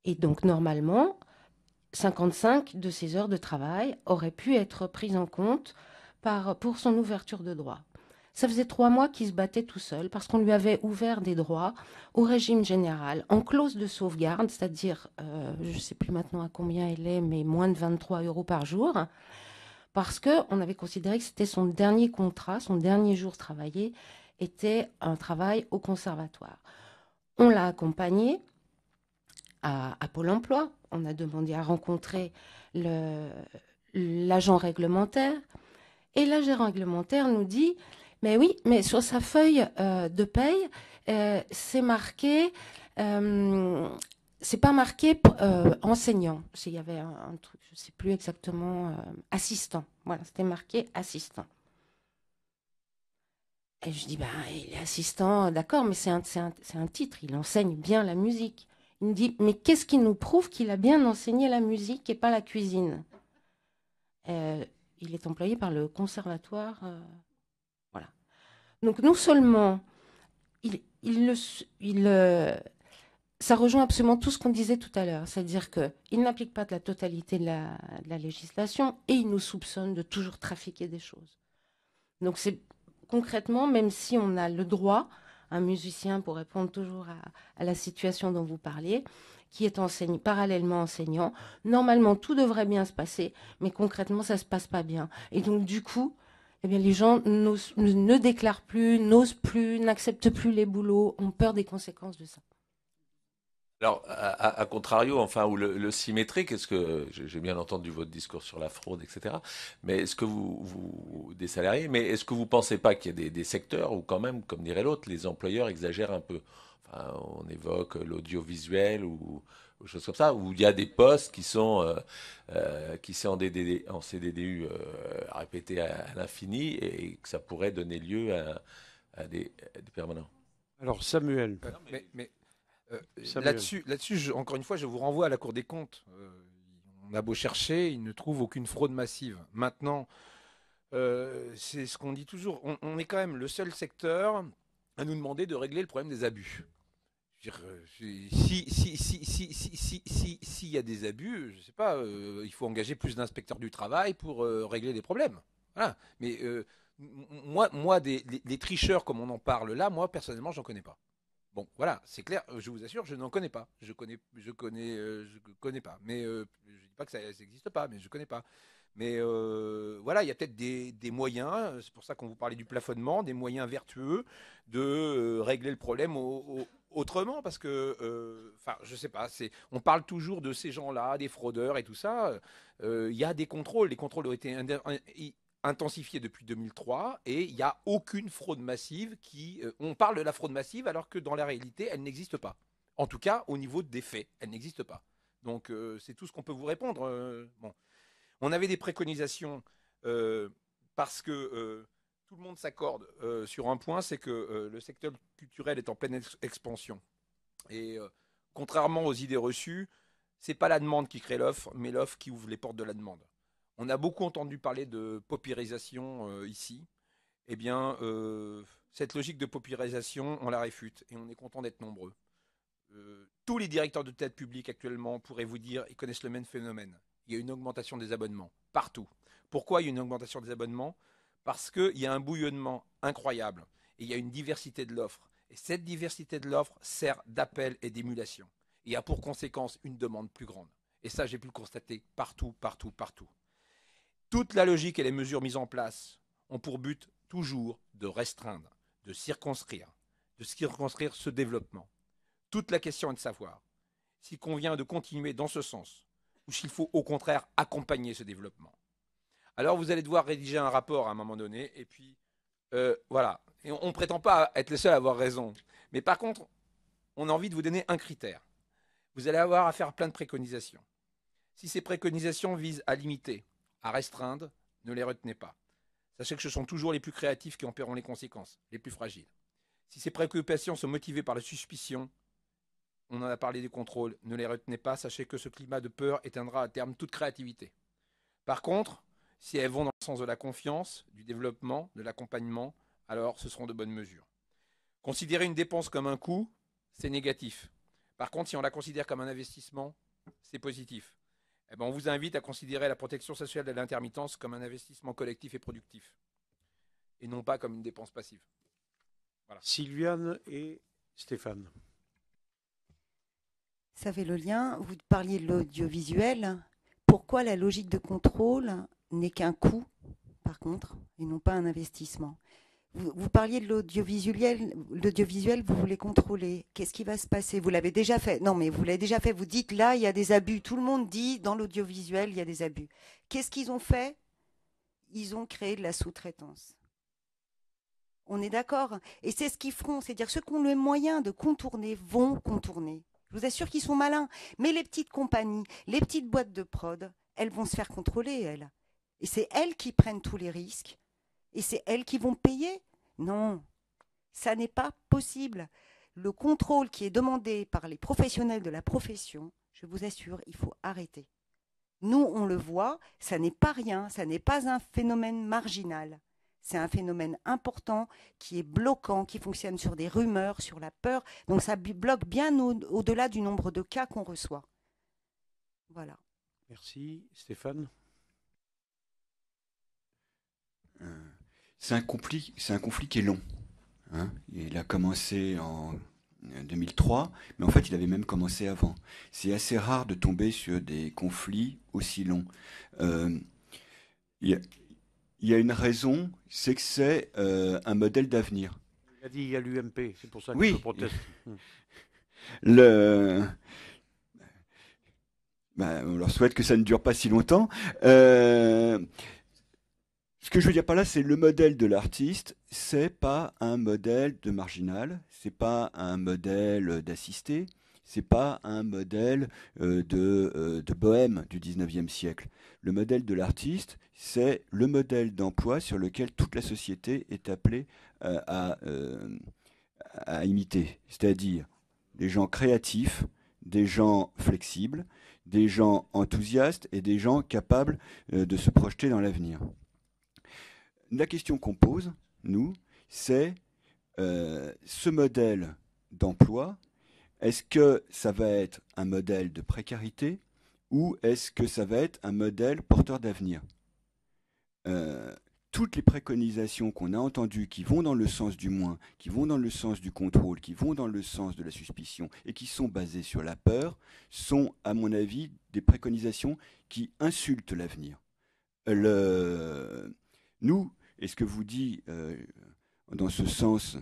Speaker 7: Et donc normalement, 55 de ses heures de travail auraient pu être prises en compte pour son ouverture de droit. Ça faisait 3 mois qu'il se battait tout seul parce qu'on lui avait ouvert des droits au régime général en clause de sauvegarde, c'est-à-dire, je ne sais plus maintenant à combien elle est, mais moins de 23 € par jour, parce qu'on avait considéré que c'était son dernier contrat, son dernier jour travaillé était un travail au conservatoire. On l'a accompagné à Pôle emploi, on a demandé à rencontrer l'agent réglementaire, et l'agent réglementaire nous dit mais oui, mais sur sa feuille de paye, c'est marqué, c'est pas marqué enseignant. Il y avait un truc, je ne sais plus exactement, assistant. Voilà, c'était marqué assistant. Et je dis, il est assistant, d'accord, mais c'est un titre, il enseigne bien la musique. Il me dit, mais qu'est-ce qui nous prouve qu'il a bien enseigné la musique et pas la cuisine? Il est employé par le conservatoire. Voilà. Donc non seulement ça rejoint absolument tout ce qu'on disait tout à l'heure, c'est-à-dire qu'il n'applique pas de la totalité de la législation et il nous soupçonne de toujours trafiquer des choses. Donc c'est concrètement, même si on a le droit, un musicien, pour répondre toujours à la situation dont vous parliez, qui est parallèlement enseignant, normalement tout devrait bien se passer, mais concrètement ça ne se passe pas bien. Et donc du coup, eh bien, les gens ne déclarent plus, n'osent plus, n'acceptent plus les boulots, ont peur des conséquences de ça.
Speaker 4: Alors, à contrario, enfin, ou le symétrique, est-ce que j'ai bien entendu votre discours sur la fraude, etc. Mais est-ce que vous des salariés, mais est-ce que vous pensez pas qu'il y a des secteurs où quand même, comme dirait l'autre, les employeurs exagèrent un peu? Enfin, on évoque l'audiovisuel ou choses comme ça, où il y a des postes qui sont en CDDU à répéter à l'infini et que ça pourrait donner lieu à des permanents.
Speaker 1: Alors, Samuel.
Speaker 3: Samuel. Là-dessus, encore une fois, je vous renvoie à la Cour des comptes. On a beau chercher, il ne trouve aucune fraude massive. Maintenant, c'est ce qu'on dit toujours. On est quand même le seul secteur à nous demander de régler le problème des abus. Je veux dire, s'il y a des abus, je ne sais pas, il faut engager plus d'inspecteurs du travail pour régler les problèmes. Voilà. Mais moi, des tricheurs comme on en parle là, moi personnellement, j'en connais pas. Bon, voilà, c'est clair. Je vous assure, je n'en connais pas. Je connais pas. Mais je dis pas que ça n'existe pas, mais je connais pas. Mais voilà, il y a peut-être des moyens. C'est pour ça qu'on vous parlait du plafonnement, des moyens vertueux de régler le problème autrement, parce que, enfin, je sais pas. On parle toujours de ces gens-là, des fraudeurs et tout ça. Il y a des contrôles. Les contrôles ont été intensifié depuis 2003 et il n'y a aucune fraude massive on parle de la fraude massive alors que dans la réalité, elle n'existe pas. En tout cas, au niveau des faits, elle n'existe pas. Donc, c'est tout ce qu'on peut vous répondre. Bon. On avait des préconisations parce que tout le monde s'accorde sur un point, c'est que le secteur culturel est en pleine expansion. Et contrairement aux idées reçues, c'est pas la demande qui crée l'offre, mais l'offre qui ouvre les portes de la demande. On a beaucoup entendu parler de paupérisation ici. Eh bien, cette logique de paupérisation, on la réfute et on est content d'être nombreux. Tous les directeurs de théâtre public actuellement pourraient vous dire, ils connaissent le même phénomène. Il y a une augmentation des abonnements, partout. Pourquoi il y a une augmentation des abonnements? Parce qu'il y a un bouillonnement incroyable et il y a une diversité de l'offre. Et cette diversité de l'offre sert d'appel et d'émulation. Et a pour conséquence une demande plus grande. Et ça, j'ai pu le constater partout, partout, partout. Toute la logique et les mesures mises en place ont pour but toujours de restreindre, de circonscrire ce développement. Toute la question est de savoir s'il convient de continuer dans ce sens ou s'il faut au contraire accompagner ce développement. Alors vous allez devoir rédiger un rapport à un moment donné et puis voilà. Et on ne prétend pas être le seul à avoir raison. Mais par contre, on a envie de vous donner un critère. Vous allez avoir à faire plein de préconisations. Si ces préconisations visent à limiter, à restreindre, ne les retenez pas. Sachez que ce sont toujours les plus créatifs qui en paieront les conséquences, les plus fragiles. Si ces préoccupations sont motivées par la suspicion, on en a parlé des contrôles, ne les retenez pas, sachez que ce climat de peur éteindra à terme toute créativité. Par contre, si elles vont dans le sens de la confiance, du développement, de l'accompagnement, alors ce seront de bonnes mesures. Considérer une dépense comme un coût, c'est négatif. Par contre, si on la considère comme un investissement, c'est positif. Eh ben, on vous invite à considérer la protection sociale de l'intermittence comme un investissement collectif et productif, et non pas comme une dépense passive.
Speaker 1: Voilà. Sylviane et Stéphane.
Speaker 8: Ça fait le lien. Vous parliez de l'audiovisuel. Pourquoi la logique de contrôle n'est qu'un coût, par contre, et non pas un investissement? Vous parliez de l'audiovisuel, vous voulez contrôler. Qu'est-ce qui va se passer? Vous l'avez déjà fait. Non, mais vous l'avez déjà fait. Vous dites là, il y a des abus. Tout le monde dit dans l'audiovisuel, il y a des abus. Qu'est-ce qu'ils ont fait? Ils ont créé de la sous-traitance. On est d'accord? Et c'est ce qu'ils feront. C'est-à-dire ceux qui ont le moyen de contourner vont contourner. Je vous assure qu'ils sont malins. Mais les petites compagnies, les petites boîtes de prod, elles vont se faire contrôler, elles. Et c'est elles qui prennent tous les risques. Et c'est elles qui vont payer? Non, ça n'est pas possible. Le contrôle qui est demandé par les professionnels de la profession, je vous assure, il faut arrêter. Nous, on le voit, ça n'est pas rien, ça n'est pas un phénomène marginal. C'est un phénomène important qui est bloquant, qui fonctionne sur des rumeurs, sur la peur. Donc ça bloque bien au-delà du nombre de cas qu'on reçoit. Voilà.
Speaker 1: Merci. Stéphane?
Speaker 6: C'est un conflit qui est long. Hein. Il a commencé en 2003, mais en fait, il avait même commencé avant. C'est assez rare de tomber sur des conflits aussi longs. Il y a une raison, c'est que c'est un modèle d'avenir.
Speaker 1: Il a dit il y a l'UMP, c'est pour ça que
Speaker 6: oui.
Speaker 1: je proteste.
Speaker 6: On leur souhaite que ça ne dure pas si longtemps. Ce que je veux dire par là, c'est le modèle de l'artiste, c'est pas un modèle de marginal, c'est pas un modèle d'assisté, c'est pas un modèle de bohème du 19e siècle. Le modèle de l'artiste, c'est le modèle d'emploi sur lequel toute la société est appelée à à imiter, c'est-à-dire des gens créatifs, des gens flexibles, des gens enthousiastes et des gens capables de se projeter dans l'avenir. La question qu'on pose, nous, c'est ce modèle d'emploi, est-ce que ça va être un modèle de précarité ou est-ce que ça va être un modèle porteur d'avenir? Toutes les préconisations qu'on a entendues, qui vont dans le sens du moins, qui vont dans le sens du contrôle, qui vont dans le sens de la suspicion et qui sont basées sur la peur, sont, à mon avis, des préconisations qui insultent l'avenir. Nous, et ce que vous dit dans ce sens,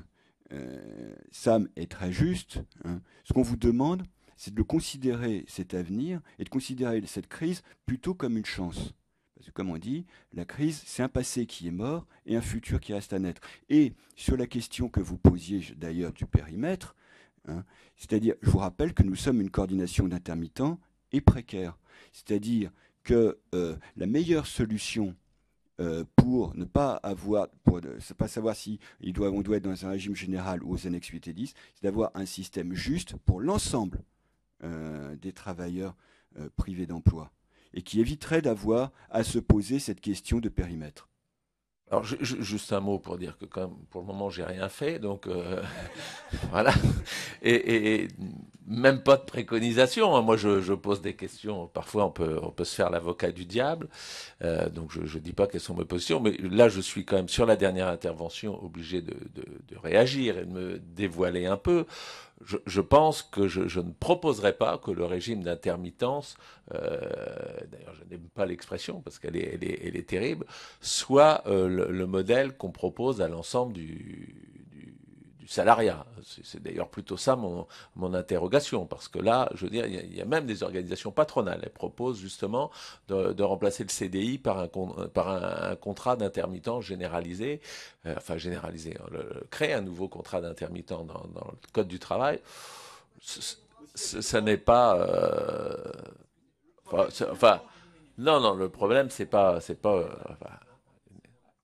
Speaker 6: Sam est très juste, hein. Ce qu'on vous demande, c'est de considérer cet avenir et de considérer cette crise plutôt comme une chance. Parce que comme on dit, la crise, c'est un passé qui est mort et un futur qui reste à naître. Et sur la question que vous posiez d'ailleurs du périmètre, hein, c'est-à-dire, je vous rappelle que nous sommes une coordination d'intermittents et précaires. C'est-à-dire que la meilleure solution pour ne pas avoir, pour ne pas savoir si on doit être dans un régime général ou aux annexes 8 et 10, c'est d'avoir un système juste pour l'ensemble des travailleurs privés d'emploi et qui éviterait d'avoir à se poser cette question de périmètre.
Speaker 4: Alors, juste un mot pour dire que quand même, pour le moment, j'ai rien fait, donc voilà. Et même pas de préconisation, hein. Moi, je pose des questions. Parfois, on peut se faire l'avocat du diable. Donc, je dis pas quelles sont mes positions, mais là, je suis quand même sur la dernière intervention obligé de réagir et de me dévoiler un peu. Je pense que je ne proposerai pas que le régime d'intermittence, d'ailleurs je n'aime pas l'expression parce qu'elle est terrible, soit le modèle qu'on propose à l'ensemble du salariat. C'est d'ailleurs plutôt ça mon interrogation, parce que là, je veux dire, il y a même des organisations patronales. Elles proposent justement de remplacer le CDI par un contrat d'intermittent généralisé, enfin généralisé, hein, créer un nouveau contrat d'intermittent dans le Code du travail. Ça n'est pas... non, le problème, c'est pas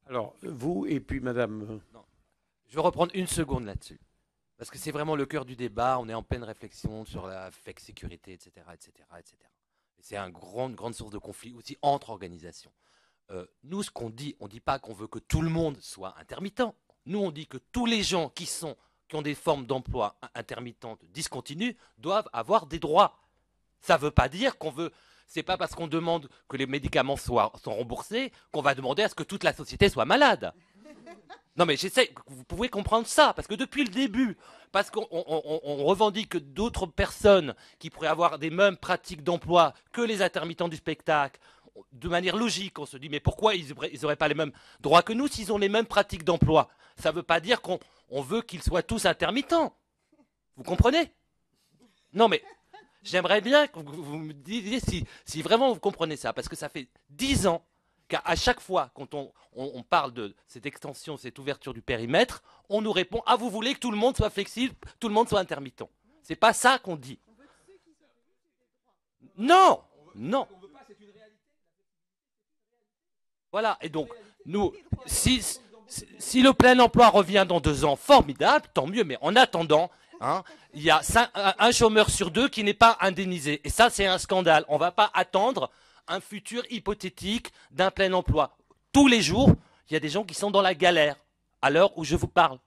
Speaker 1: Alors, vous et puis madame...
Speaker 9: Je vais reprendre une seconde là-dessus. Parce que c'est vraiment le cœur du débat. On est en pleine réflexion sur la flex-sécurité, etc., etc., etc. Et c'est une grande source de conflit aussi entre organisations. Nous, ce qu'on dit, on ne dit pas qu'on veut que tout le monde soit intermittent. Nous, on dit que tous les gens qui ont des formes d'emploi intermittentes discontinues doivent avoir des droits. Ça ne veut pas dire qu'on veut... C'est pas parce qu'on demande que les médicaments sont remboursés qu'on va demander à ce que toute la société soit malade. Non mais j'essaie, vous pouvez comprendre ça, parce que depuis le début, parce qu'on revendique que d'autres personnes qui pourraient avoir des mêmes pratiques d'emploi que les intermittents du spectacle, de manière logique, on se dit mais pourquoi ils n'auraient pas les mêmes droits que nous s'ils ont les mêmes pratiques d'emploi? Ça ne veut pas dire qu'on veut qu'ils soient tous intermittents. Vous comprenez? Non mais j'aimerais bien que vous me disiez si vraiment vous comprenez ça, parce que ça fait 10 ans qu'à chaque fois, quand on parle de cette extension, cette ouverture du périmètre, on nous répond « Ah, vous voulez que tout le monde soit flexible, tout le monde soit intermittent ». C'est pas ça qu'on dit. Non. Voilà, et donc, nous, si le plein emploi revient dans 2 ans, formidable, tant mieux, mais en attendant, hein, il y a un chômeur sur 2 qui n'est pas indemnisé. Et ça, c'est un scandale. On ne va pas attendre un futur hypothétique d'un plein emploi. Tous les jours, il y a des gens qui sont dans la galère à l'heure où je vous parle.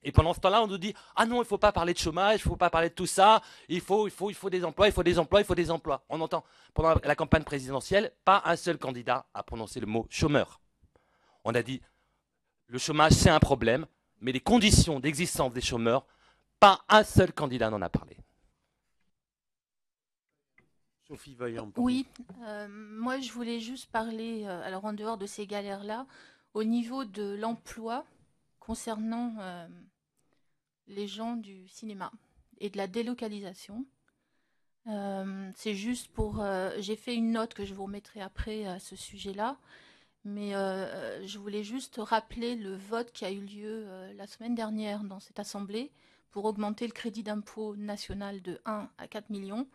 Speaker 9: Et pendant ce temps-là, on nous dit « Ah non, il ne faut pas parler de chômage, il ne faut pas parler de tout ça, il faut des emplois, il faut des emplois, il faut des emplois. » On entend, pendant la campagne présidentielle, pas un seul candidat a prononcé le mot « chômeur ». On a dit « Le chômage, c'est un problème, mais les conditions d'existence des chômeurs, pas un seul candidat n'en a parlé. »
Speaker 1: Sophie Vaillant.
Speaker 10: Oui, moi je voulais juste parler, alors en dehors de ces galères-là, au niveau de l'emploi concernant les gens du cinéma et de la délocalisation. C'est juste pour... j'ai fait une note que je vous remettrai après à ce sujet-là, mais je voulais juste rappeler le vote qui a eu lieu la semaine dernière dans cette assemblée pour augmenter le crédit d'impôt national de 1 à 4 millions.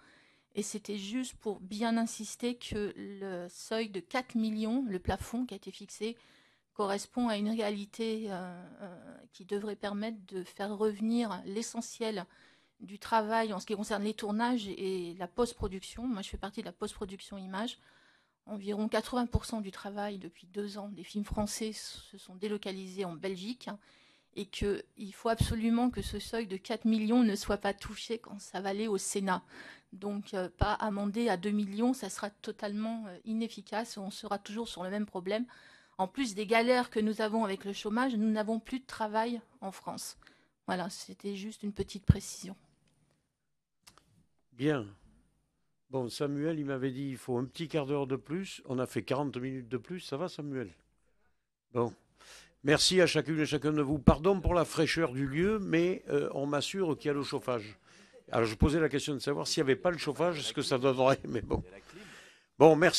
Speaker 10: Et c'était juste pour bien insister que le seuil de 4 millions, le plafond qui a été fixé, correspond à une réalité qui devrait permettre de faire revenir l'essentiel du travail en ce qui concerne les tournages et la post-production. Moi, je fais partie de la post-production image. Environ 80% du travail depuis 2 ans des films français se sont délocalisés en Belgique et qu'il faut absolument que ce seuil de 4 millions ne soit pas touché quand ça va aller au Sénat. Donc, pas amendé à 2 millions, ça sera totalement inefficace. On sera toujours sur le même problème. En plus des galères que nous avons avec le chômage, nous n'avons plus de travail en France. Voilà, c'était juste une petite précision.
Speaker 1: Bien. Bon, Samuel, il m'avait dit il faut un petit quart d'heure de plus. On a fait 40 minutes de plus. Ça va, Samuel? Bon. Merci à chacune et chacun de vous. Pardon pour la fraîcheur du lieu, mais on m'assure qu'il y a le chauffage. Alors, je posais la question de savoir s'il n'y avait pas le chauffage, ce que ça donnerait. Mais bon. Bon, merci.